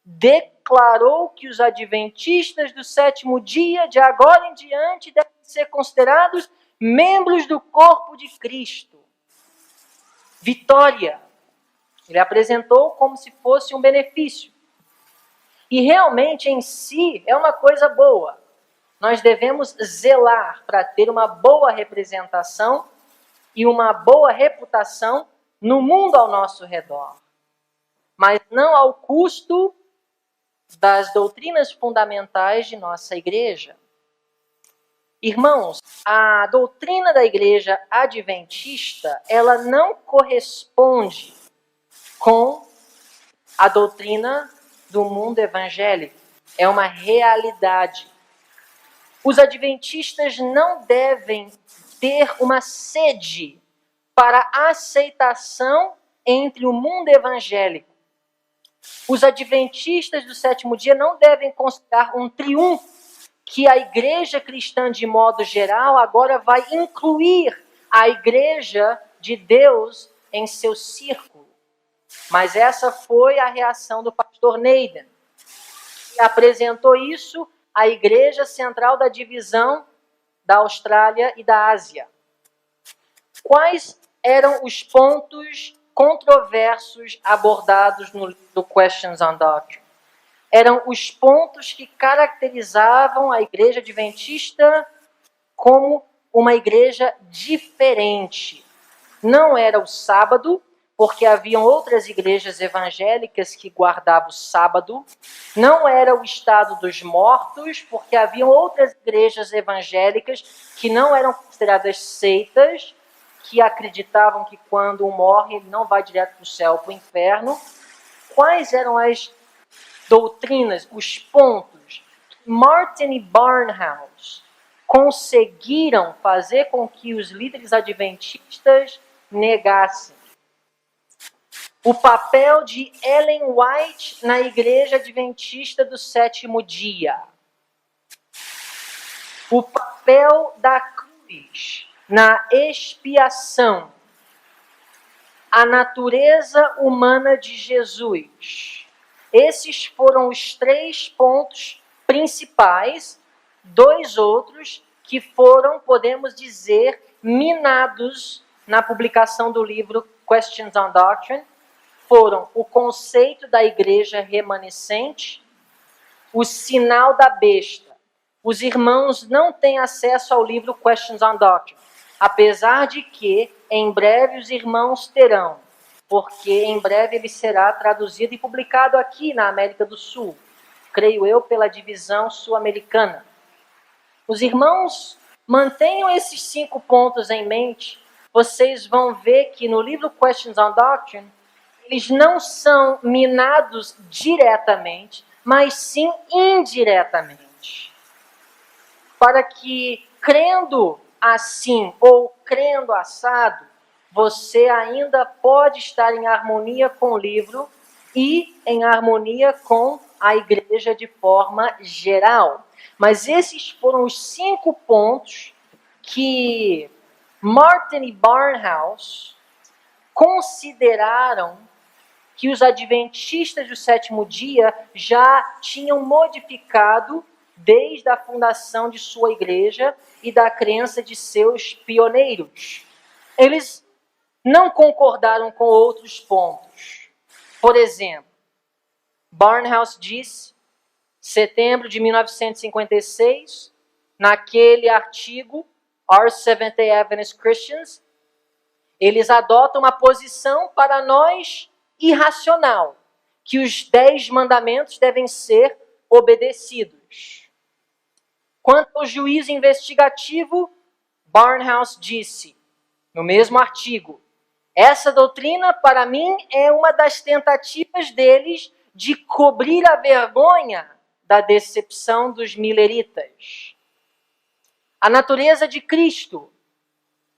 declarou que os adventistas do sétimo dia, de agora em diante, devem ser considerados membros do corpo de Cristo. Vitória. Ele apresentou como se fosse um benefício. E realmente, em si, é uma coisa boa. Nós devemos zelar para ter uma boa representação e uma boa reputação no mundo ao nosso redor. Mas não ao custo das doutrinas fundamentais de nossa igreja. Irmãos, a doutrina da igreja adventista, ela não corresponde com a doutrina do mundo evangélico. É uma realidade. Os adventistas não devem ter uma sede para aceitação entre o mundo evangélico. Os adventistas do sétimo dia não devem considerar um triunfo que a igreja cristã, de modo geral, agora vai incluir a igreja de Deus em seu círculo. Mas essa foi a reação do pastor Naden, que apresentou isso à igreja central da divisão da Austrália e da Ásia. Quais eram os pontos controversos abordados no livro Questions on Doctrine? Eram os pontos que caracterizavam a igreja adventista como uma igreja diferente. Não era o sábado, porque haviam outras igrejas evangélicas que guardavam o sábado. Não era o estado dos mortos, porque haviam outras igrejas evangélicas que não eram consideradas seitas, que acreditavam que quando um morre, ele não vai direto para o céu, para o inferno. Quais eram as doutrinas, os pontos que Martin e Barnhouse conseguiram fazer com que os líderes adventistas negassem? O papel de Ellen White na igreja adventista do sétimo dia. O papel da cruz na expiação. A natureza humana de Jesus. Esses foram os 3 pontos principais, 2 outros que foram, podemos dizer, minados na publicação do livro Questions on Doctrine, foram o conceito da igreja remanescente, o sinal da besta. Os irmãos não têm acesso ao livro Questions on Doctrine, apesar de que em breve os irmãos terão, porque em breve ele será traduzido e publicado aqui na América do Sul, creio eu, pela divisão sul-americana. Os irmãos mantenham esses 5 pontos em mente. Vocês vão ver que no livro Questions on Doctrine, eles não são minados diretamente, mas sim indiretamente. Para que, crendo assim ou crendo assado, você ainda pode estar em harmonia com o livro e em harmonia com a igreja de forma geral. Mas esses foram os 5 pontos que Martin e Barnhouse consideraram que os adventistas do sétimo dia já tinham modificado desde a fundação de sua igreja e da crença de seus pioneiros. Eles não concordaram com outros pontos. Por exemplo, Barnhouse disse, setembro de 1956, naquele artigo, Are Seventh-day Adventist Christians? Eles adotam uma posição para nós irracional, que os 10 mandamentos devem ser obedecidos. Quanto ao juízo investigativo, Barnhouse disse, no mesmo artigo, essa doutrina, para mim, é uma das tentativas deles de cobrir a vergonha da decepção dos milleritas. A natureza de Cristo,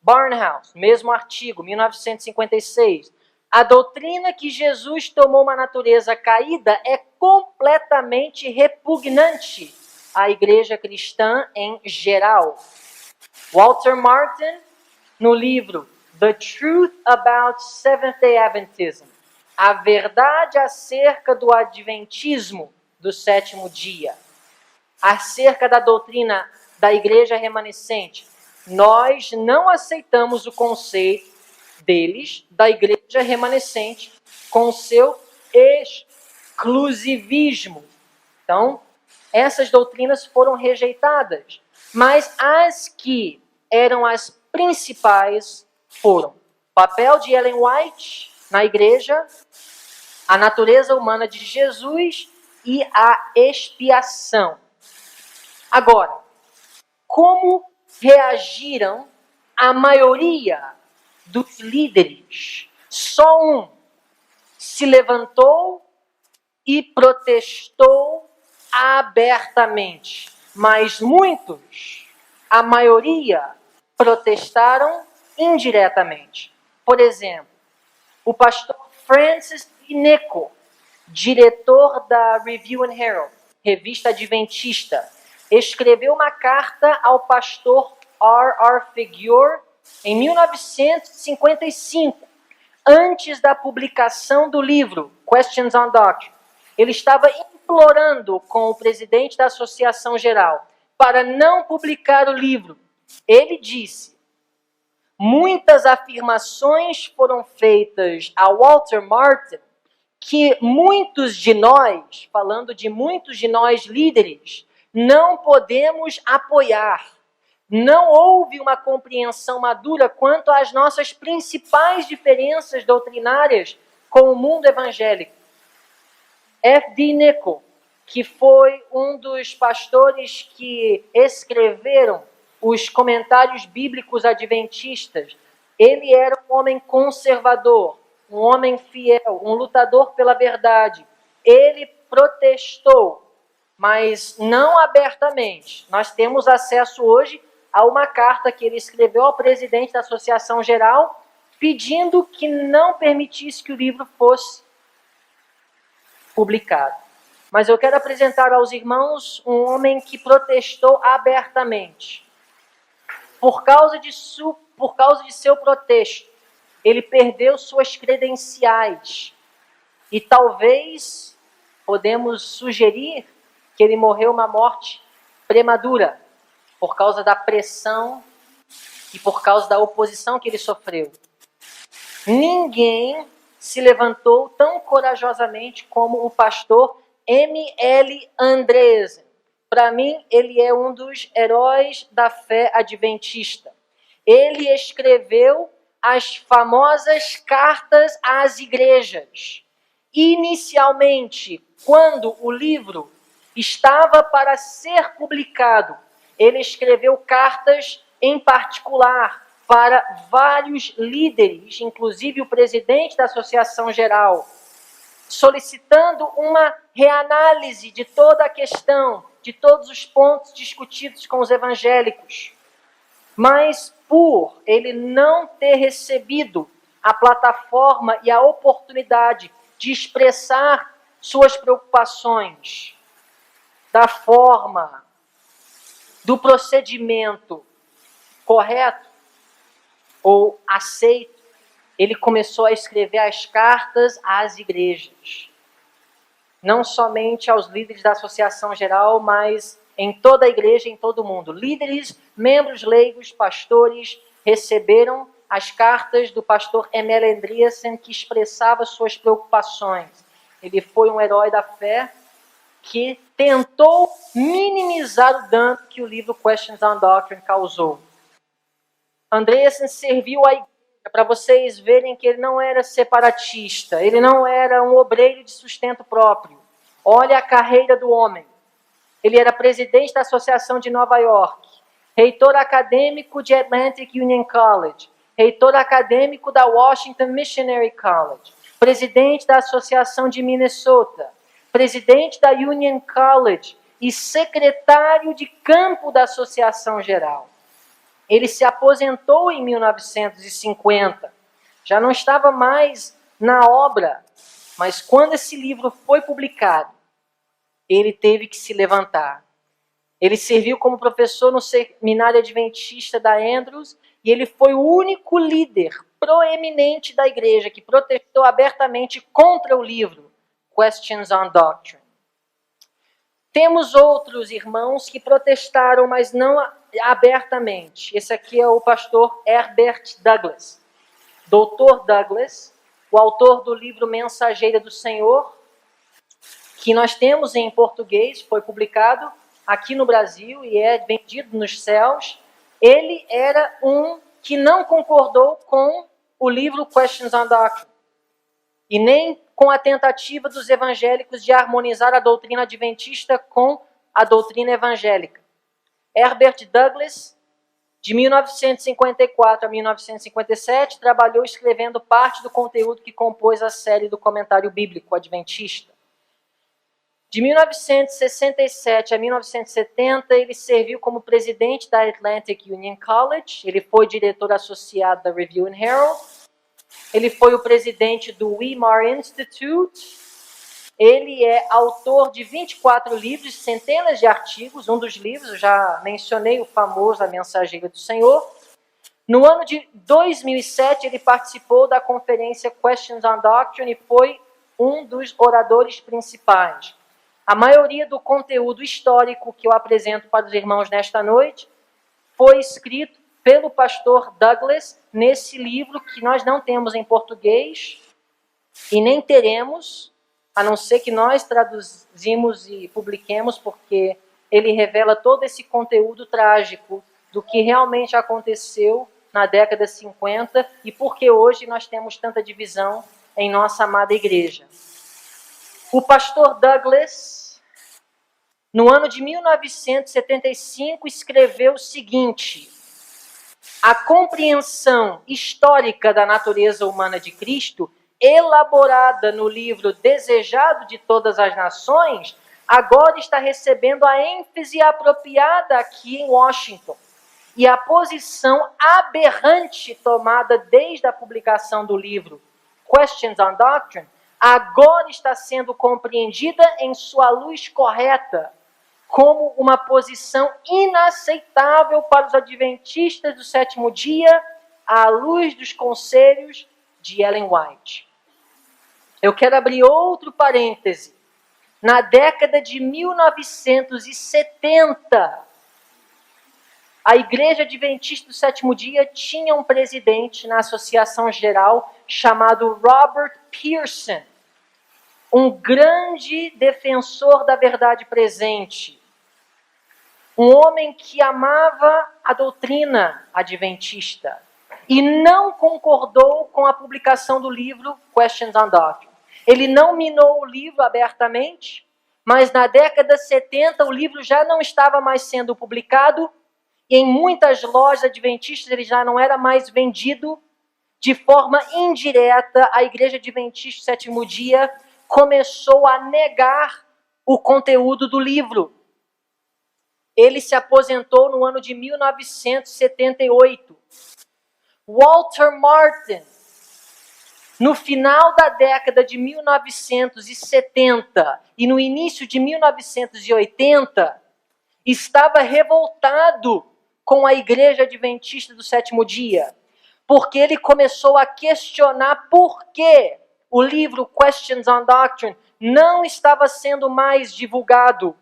Barnhouse, mesmo artigo, 1956. A doutrina que Jesus tomou uma natureza caída é completamente repugnante à igreja cristã em geral. Walter Martin, no livro The Truth About Seventh-day Adventism, a verdade acerca do adventismo do sétimo dia, acerca da doutrina da igreja remanescente, nós não aceitamos o conceito deles, da igreja remanescente, com seu exclusivismo. Então, essas doutrinas foram rejeitadas, mas as que eram as principais foram o papel de Ellen White na igreja, a natureza humana de Jesus e a expiação. Agora, como reagiram a maioria dos líderes? Só um se levantou e protestou abertamente, mas muitos, a maioria, protestaram indiretamente. Por exemplo, o pastor Francis Nichol, diretor da Review and Herald, revista adventista, escreveu uma carta ao pastor R.R. Figuer em 1955, antes da publicação do livro Questions on Doctrine. Ele estava implorando com o presidente da Associação Geral para não publicar o livro. Ele disse: muitas afirmações foram feitas a Walter Martin que muitos de nós, falando de muitos de nós líderes, não podemos apoiar. Não houve uma compreensão madura quanto às nossas principais diferenças doutrinárias com o mundo evangélico. F.D. Nichol, que foi um dos pastores que escreveram os comentários bíblicos adventistas, ele era um homem conservador, um homem fiel, um lutador pela verdade. Ele protestou, mas não abertamente. Nós temos acesso hoje a uma carta que ele escreveu ao presidente da Associação Geral, pedindo que não permitisse que o livro fosse publicado. Mas eu quero apresentar aos irmãos um homem que protestou abertamente. Por causa de seu protesto, ele perdeu suas credenciais. E talvez podemos sugerir que ele morreu uma morte prematura, por causa da pressão e por causa da oposição que ele sofreu. Ninguém se levantou tão corajosamente como o pastor M.L. Andresen. Para mim, ele é um dos heróis da fé adventista. Ele escreveu as famosas cartas às igrejas. Inicialmente, quando o livro estava para ser publicado, ele escreveu cartas em particular para vários líderes, inclusive o presidente da Associação Geral, solicitando uma reanálise de toda a questão, de todos os pontos discutidos com os evangélicos. Mas por ele não ter recebido a plataforma e a oportunidade de expressar suas preocupações, da forma, do procedimento correto ou aceito, ele começou a escrever as cartas às igrejas. Não somente aos líderes da Associação Geral, mas em toda a igreja, em todo o mundo. Líderes, membros leigos, pastores, receberam as cartas do pastor M.L. Andresen, que expressava suas preocupações. Ele foi um herói da fé que tentou minimizar o dano que o livro Questions on Doctrine causou. Andresen serviu a igreja, para vocês verem que ele não era separatista, ele não era um obreiro de sustento próprio. Olha a carreira do homem. Ele era presidente da Associação de Nova York, reitor acadêmico de Atlantic Union College, reitor acadêmico da Washington Missionary College, presidente da Associação de Minnesota, presidente da Union College e secretário de campo da Associação Geral. Ele se aposentou em 1950, já não estava mais na obra, mas quando esse livro foi publicado, ele teve que se levantar. Ele serviu como professor no seminário adventista da Andrews e ele foi o único líder proeminente da igreja que protestou abertamente contra o livro Questions on Doctrine. Temos outros irmãos que protestaram, mas não abertamente. Esse aqui é o pastor Herbert Douglas. Dr. Douglas, o autor do livro Mensageira do Senhor, que nós temos em português, foi publicado aqui no Brasil e é vendido nos céus. Ele era um que não concordou com o livro Questions on Doctrine e nem com a tentativa dos evangélicos de harmonizar a doutrina adventista com a doutrina evangélica. Herbert Douglas, de 1954 a 1957, trabalhou escrevendo parte do conteúdo que compôs a série do Comentário Bíblico Adventista. De 1967 a 1970, ele serviu como presidente da Atlantic Union College, ele foi diretor associado da Review and Herald, ele foi o presidente do Weimar Institute, ele é autor de 24 livros, centenas de artigos, um dos livros, eu já mencionei o famoso A Mensageira do Senhor. No ano de 2007, ele participou da conferência Questions on Doctrine e foi um dos oradores principais. A maioria do conteúdo histórico que eu apresento para os irmãos nesta noite foi escrito pelo pastor Douglas nesse livro que nós não temos em português e nem teremos, a não ser que nós traduzimos e publiquemos, porque ele revela todo esse conteúdo trágico do que realmente aconteceu na década de 50 e porque hoje nós temos tanta divisão em nossa amada igreja. O pastor Douglas, no ano de 1975, escreveu o seguinte: a compreensão histórica da natureza humana de Cristo, elaborada no livro Desejado de Todas as Nações, agora está recebendo a ênfase apropriada aqui em Washington. E a posição aberrante tomada desde a publicação do livro Questions on Doctrine, agora está sendo compreendida em sua luz correta, como uma posição inaceitável para os adventistas do sétimo dia, à luz dos conselhos de Ellen White. Eu quero abrir outro parêntese. Na década de 1970, a Igreja Adventista do Sétimo Dia tinha um presidente na Associação Geral chamado Robert Pearson, um grande defensor da verdade presente, um homem que amava a doutrina adventista e não concordou com a publicação do livro Questions on Doctrine. Ele não minou o livro abertamente, mas na década de 70 o livro já não estava mais sendo publicado e em muitas lojas adventistas ele já não era mais vendido. De forma indireta, a Igreja Adventista do Sétimo Dia começou a negar o conteúdo do livro. Ele se aposentou no ano de 1978. Walter Martin, no final da década de 1970 e no início de 1980, estava revoltado com a Igreja Adventista do Sétimo Dia, porque ele começou a questionar por que o livro Questions on Doctrine não estava sendo mais divulgado.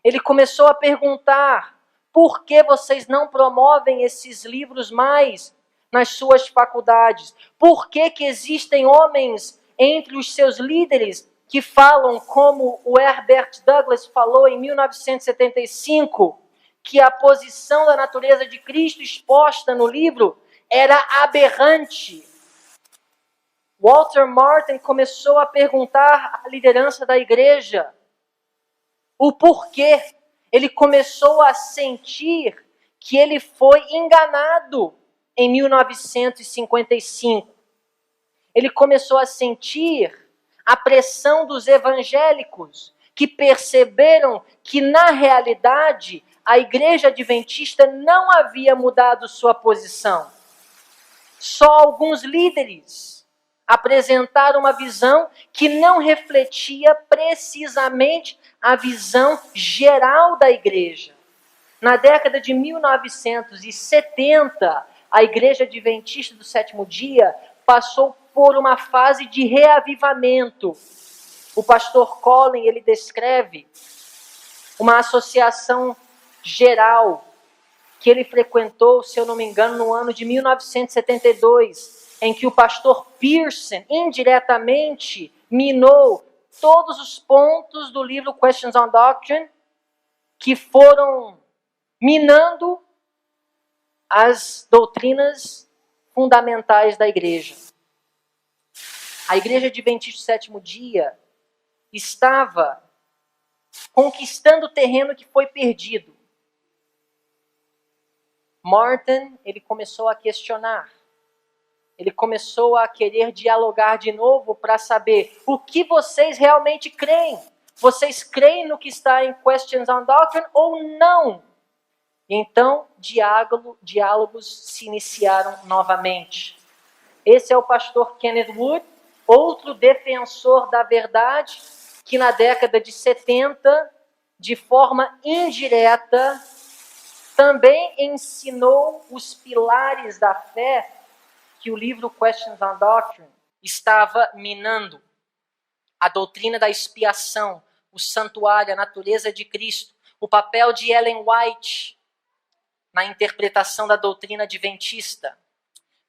Ele começou a perguntar: por que vocês não promovem esses livros mais nas suas faculdades? Por que existem homens entre os seus líderes que falam, como o Herbert Douglas falou em 1975, que a posição da natureza de Cristo exposta no livro era aberrante? Walter Martin começou a perguntar à liderança da igreja o porquê. ele começou a sentir que ele foi enganado em 1955. Ele começou a sentir a pressão dos evangélicos, que perceberam que, na realidade, a Igreja Adventista não havia mudado sua posição. Só alguns líderes apresentaram uma visão que não refletia precisamente a visão geral da igreja. Na década de 1970, a Igreja Adventista do Sétimo Dia passou por uma fase de reavivamento. O pastor Colin, ele descreve uma associação geral que ele frequentou, se eu não me engano, no ano de 1972, em que o pastor Pearson, indiretamente, minou todos os pontos do livro Questions on Doctrine, que foram minando as doutrinas fundamentais da igreja. A Igreja Adventista do Sétimo Dia estava conquistando o terreno que foi perdido. Martin, ele começou a questionar. Ele começou a querer dialogar de novo para saber o que vocês realmente creem. Vocês creem no que está em Questions on Doctrine ou não? Então, diálogos se iniciaram novamente. Esse é o pastor Kenneth Wood, outro defensor da verdade, que na década de 70, de forma indireta, também ensinou os pilares da fé que o livro Questions on Doctrine estava minando. A doutrina da expiação, o santuário, a natureza de Cristo, o papel de Ellen White na interpretação da doutrina adventista.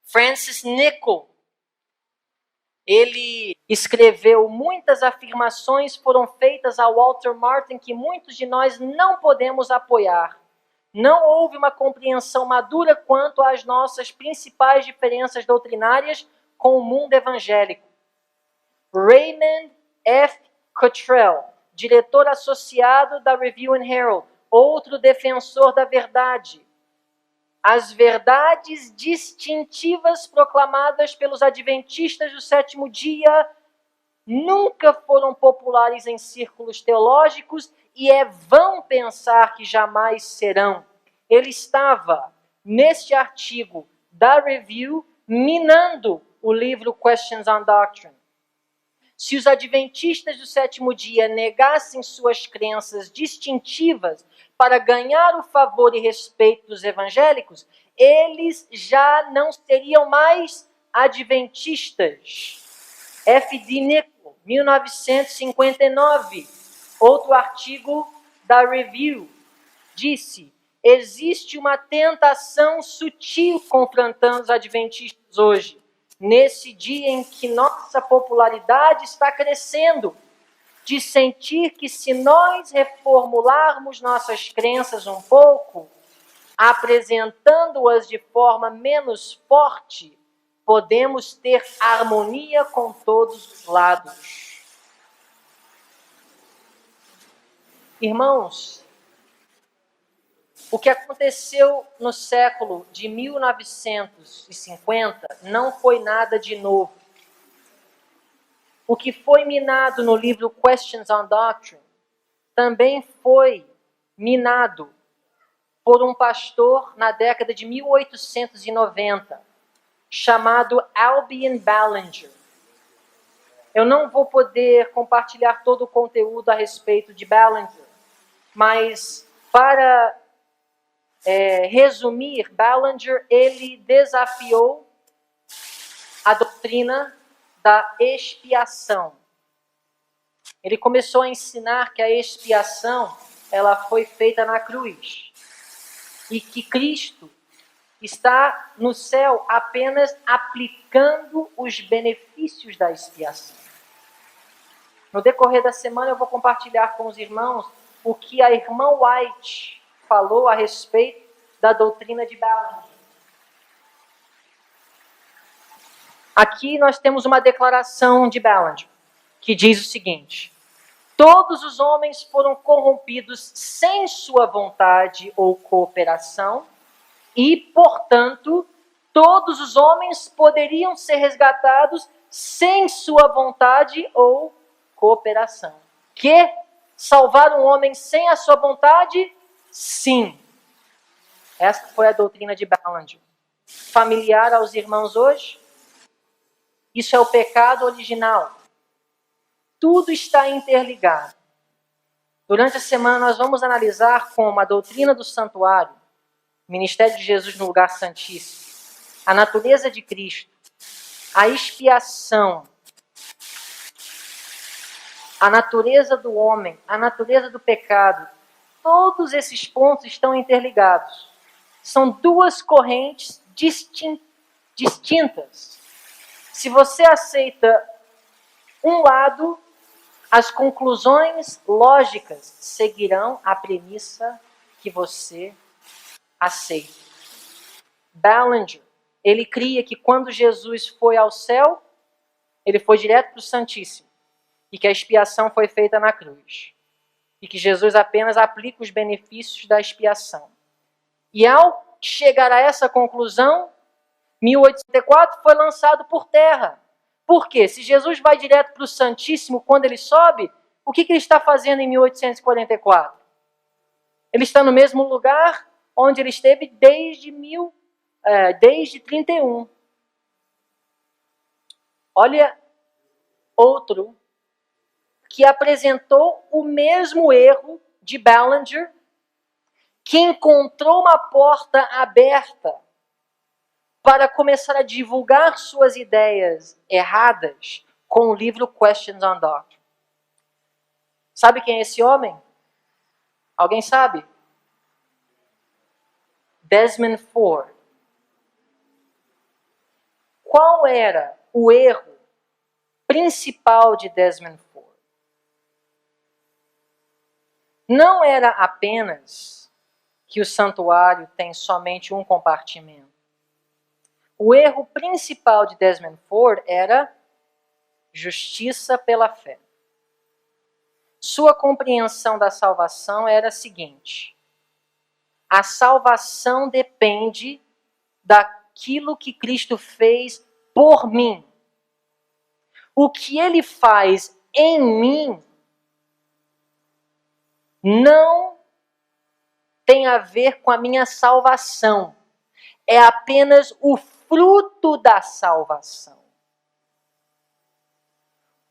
Francis Nichol, ele escreveu muitas afirmações, foram feitas a Walter Martin, que muitos de nós não podemos apoiar. Não houve uma compreensão madura quanto às nossas principais diferenças doutrinárias com o mundo evangélico. Raymond F. Cottrell, diretor associado da Review and Herald, outro defensor da verdade. As verdades distintivas proclamadas pelos adventistas do sétimo dia nunca foram populares em círculos teológicos e é vão pensar que jamais serão. Ele estava, neste artigo da Review, minando o livro Questions on Doctrine. Se os adventistas do sétimo dia negassem suas crenças distintivas para ganhar o favor e respeito dos evangélicos, eles já não seriam mais adventistas. F.D. Nichol, 1959, outro artigo da Review, disse: existe uma tentação sutil confrontando os adventistas hoje, nesse dia em que nossa popularidade está crescendo, de sentir que se nós reformularmos nossas crenças um pouco, apresentando-as de forma menos forte, podemos ter harmonia com todos os lados. Irmãos, o que aconteceu no século de 1950 não foi nada de novo. O que foi minado no livro Questions on Doctrine também foi minado por um pastor na década de 1890, chamado Albion Ballinger. Eu não vou poder compartilhar todo o conteúdo a respeito de Ballinger, mas para resumir, Ballinger, ele desafiou a doutrina da expiação. Ele começou a ensinar que a expiação ela foi feita na cruz e que Cristo está no céu apenas aplicando os benefícios da expiação. No decorrer da semana eu vou compartilhar com os irmãos o que a irmã White falou a respeito da doutrina de Ballinger. Aqui nós temos uma declaração de Ballinger, que diz o seguinte: Todos os homens foram corrompidos sem sua vontade ou cooperação e, portanto, todos os homens poderiam ser resgatados sem sua vontade ou cooperação. Que salvar um homem sem a sua vontade? Sim. Esta foi a doutrina de Ballinger. Familiar aos irmãos hoje? Isso é o pecado original. Tudo está interligado. Durante a semana nós vamos analisar como a doutrina do santuário, ministério de Jesus no lugar santíssimo, a natureza de Cristo, a expiação, a natureza do homem, a natureza do pecado, todos esses pontos estão interligados. São duas correntes distintas. Se você aceita um lado, as conclusões lógicas seguirão a premissa que você aceita. Ballinger, ele cria que quando Jesus foi ao céu, ele foi direto para o Santíssimo e que a expiação foi feita na cruz. E que Jesus apenas aplica os benefícios da expiação. E ao chegar a essa conclusão, 1804 foi lançado por terra. Por quê? Se Jesus vai direto para o Santíssimo quando ele sobe, o que ele está fazendo em 1844? Ele está no mesmo lugar onde ele esteve desde 31. Olha outro que apresentou o mesmo erro de Ballinger, que encontrou uma porta aberta para começar a divulgar suas ideias erradas com o livro Questions on Doctrine. Sabe quem é esse homem? Alguém sabe? Desmond Ford. Qual era o erro principal de Desmond Ford? Não era apenas que o santuário tem somente um compartimento. O erro principal de Desmond Ford era justiça pela fé. Sua compreensão da salvação era a seguinte: a salvação depende daquilo que Cristo fez por mim. O que ele faz em mim não tem a ver com a minha salvação. É apenas o fruto da salvação.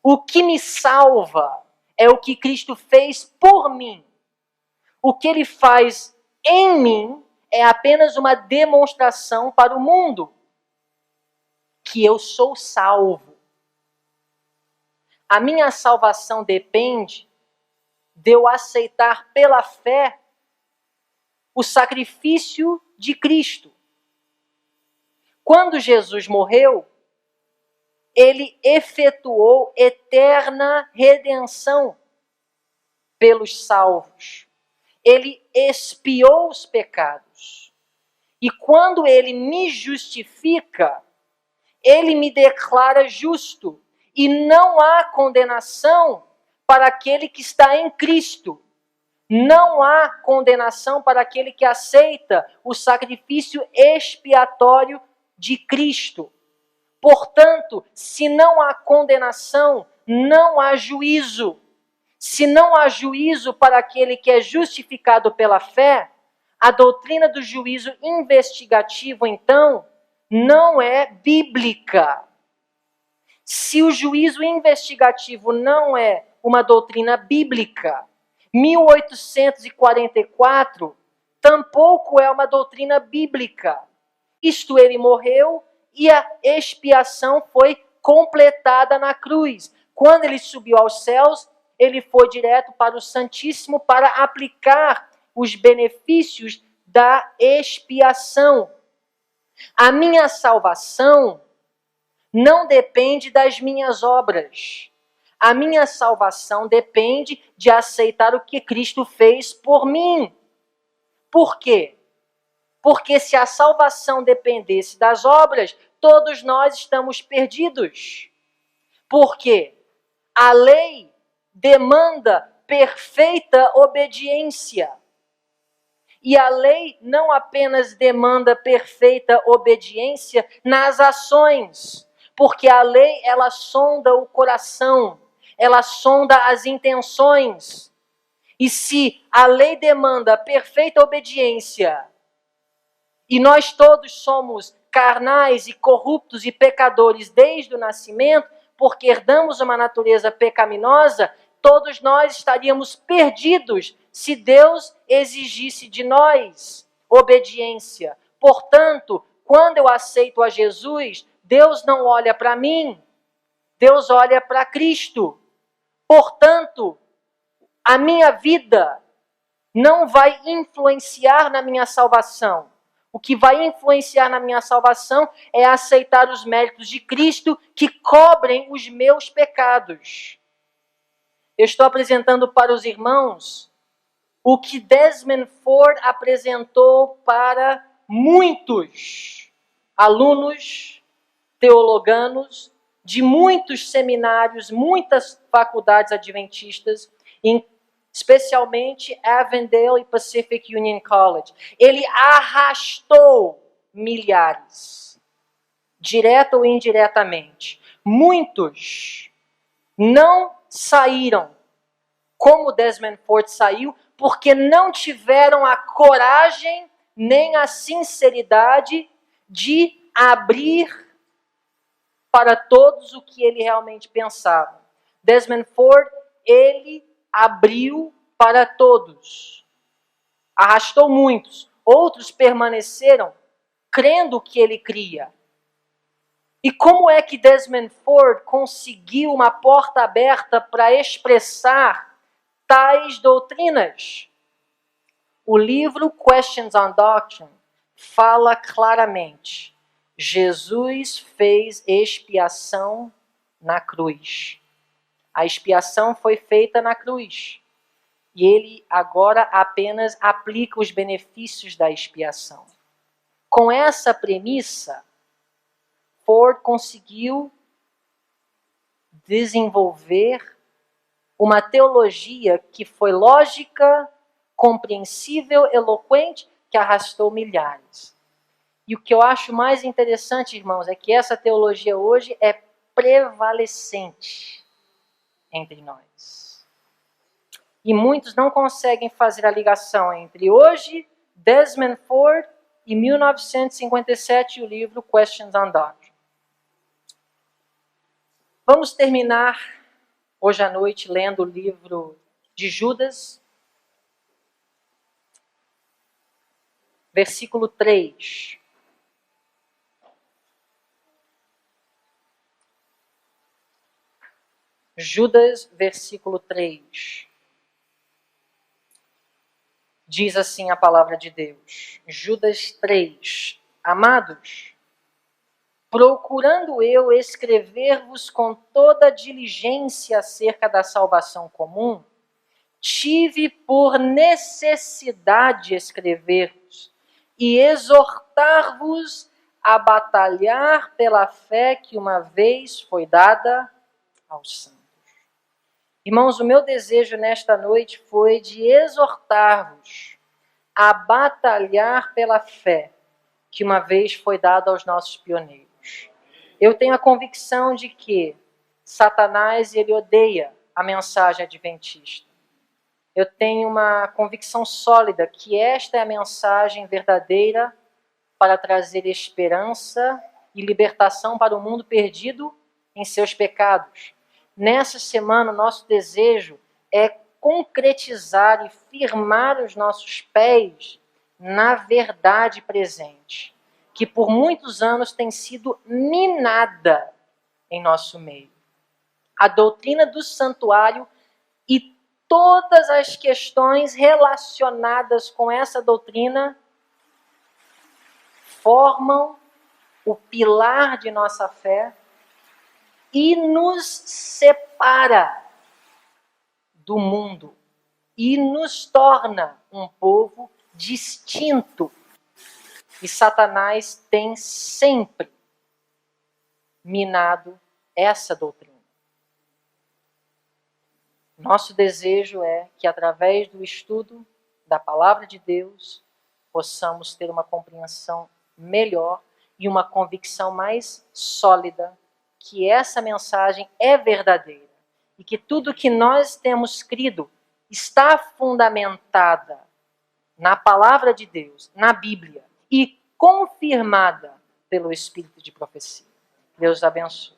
O que me salva é o que Cristo fez por mim. O que ele faz em mim é apenas uma demonstração para o mundo que eu sou salvo. A minha salvação depende de eu aceitar pela fé o sacrifício de Cristo. Quando Jesus morreu, ele efetuou eterna redenção pelos salvos. Ele expiou os pecados. E quando ele me justifica, ele me declara justo. E não há condenação para aquele que está em Cristo. Não há condenação para aquele que aceita o sacrifício expiatório de Cristo. Portanto, se não há condenação, não há juízo. Se não há juízo para aquele que é justificado pela fé, a doutrina do juízo investigativo, então, não é bíblica. Se o juízo investigativo não é uma doutrina bíblica, 1844 tampouco é uma doutrina bíblica. Isto, ele morreu e a expiação foi completada na cruz. Quando ele subiu aos céus, ele foi direto para o Santíssimo para aplicar os benefícios da expiação. A minha salvação não depende das minhas obras. A minha salvação depende de aceitar o que Cristo fez por mim. Por quê? Porque se a salvação dependesse das obras, todos nós estamos perdidos. Por quê? A lei demanda perfeita obediência. E a lei não apenas demanda perfeita obediência nas ações, porque a lei, ela sonda o coração, ela sonda as intenções. E se a lei demanda perfeita obediência, e nós todos somos carnais e corruptos e pecadores desde o nascimento, porque herdamos uma natureza pecaminosa, todos nós estaríamos perdidos se Deus exigisse de nós obediência. Portanto, quando eu aceito a Jesus, Deus não olha para mim, Deus olha para Cristo. Portanto, a minha vida não vai influenciar na minha salvação. O que vai influenciar na minha salvação é aceitar os méritos de Cristo que cobrem os meus pecados. Eu estou apresentando para os irmãos o que Desmond Ford apresentou para muitos alunos teologanos de muitos seminários, muitas faculdades adventistas, especialmente Avondale e Pacific Union College. Ele arrastou milhares, direto ou indiretamente. Muitos não saíram como Desmond Ford saiu, porque não tiveram a coragem nem a sinceridade de abrir para todos o que ele realmente pensava. Desmond Ford, ele abriu para todos. Arrastou muitos. Outros permaneceram crendo o que ele cria. E como é que Desmond Ford conseguiu uma porta aberta para expressar tais doutrinas? O livro Questions on Doctrine fala claramente: Jesus fez expiação na cruz. A expiação foi feita na cruz. E ele agora apenas aplica os benefícios da expiação. Com essa premissa, Ford conseguiu desenvolver uma teologia que foi lógica, compreensível, eloquente, que arrastou milhares. E o que eu acho mais interessante, irmãos, é que essa teologia hoje é prevalecente entre nós. E muitos não conseguem fazer a ligação entre hoje, Desmond Ford, e 1957 e o livro Questions on Doctrine. Vamos terminar hoje à noite lendo o livro de Judas, versículo 3. Judas, versículo 3. Diz assim a palavra de Deus. Judas 3. Amados, procurando eu escrever-vos com toda diligência acerca da salvação comum, tive por necessidade escrever-vos e exortar-vos a batalhar pela fé que uma vez foi dada aos santos. Irmãos, o meu desejo nesta noite foi de exortar-vos a batalhar pela fé que uma vez foi dada aos nossos pioneiros. Eu tenho a convicção de que Satanás, ele odeia a mensagem adventista. Eu tenho uma convicção sólida que esta é a mensagem verdadeira para trazer esperança e libertação para o mundo perdido em seus pecados. Nessa semana, o nosso desejo é concretizar e firmar os nossos pés na verdade presente, que por muitos anos tem sido minada em nosso meio. A doutrina do santuário e todas as questões relacionadas com essa doutrina formam o pilar de nossa fé e nos separa do mundo e nos torna um povo distinto. E Satanás tem sempre minado essa doutrina. Nosso desejo é que, através do estudo da Palavra de Deus, possamos ter uma compreensão melhor e uma convicção mais sólida que essa mensagem é verdadeira e que tudo que nós temos crido está fundamentada na Palavra de Deus, na Bíblia, e confirmada pelo Espírito de profecia. Deus abençoe.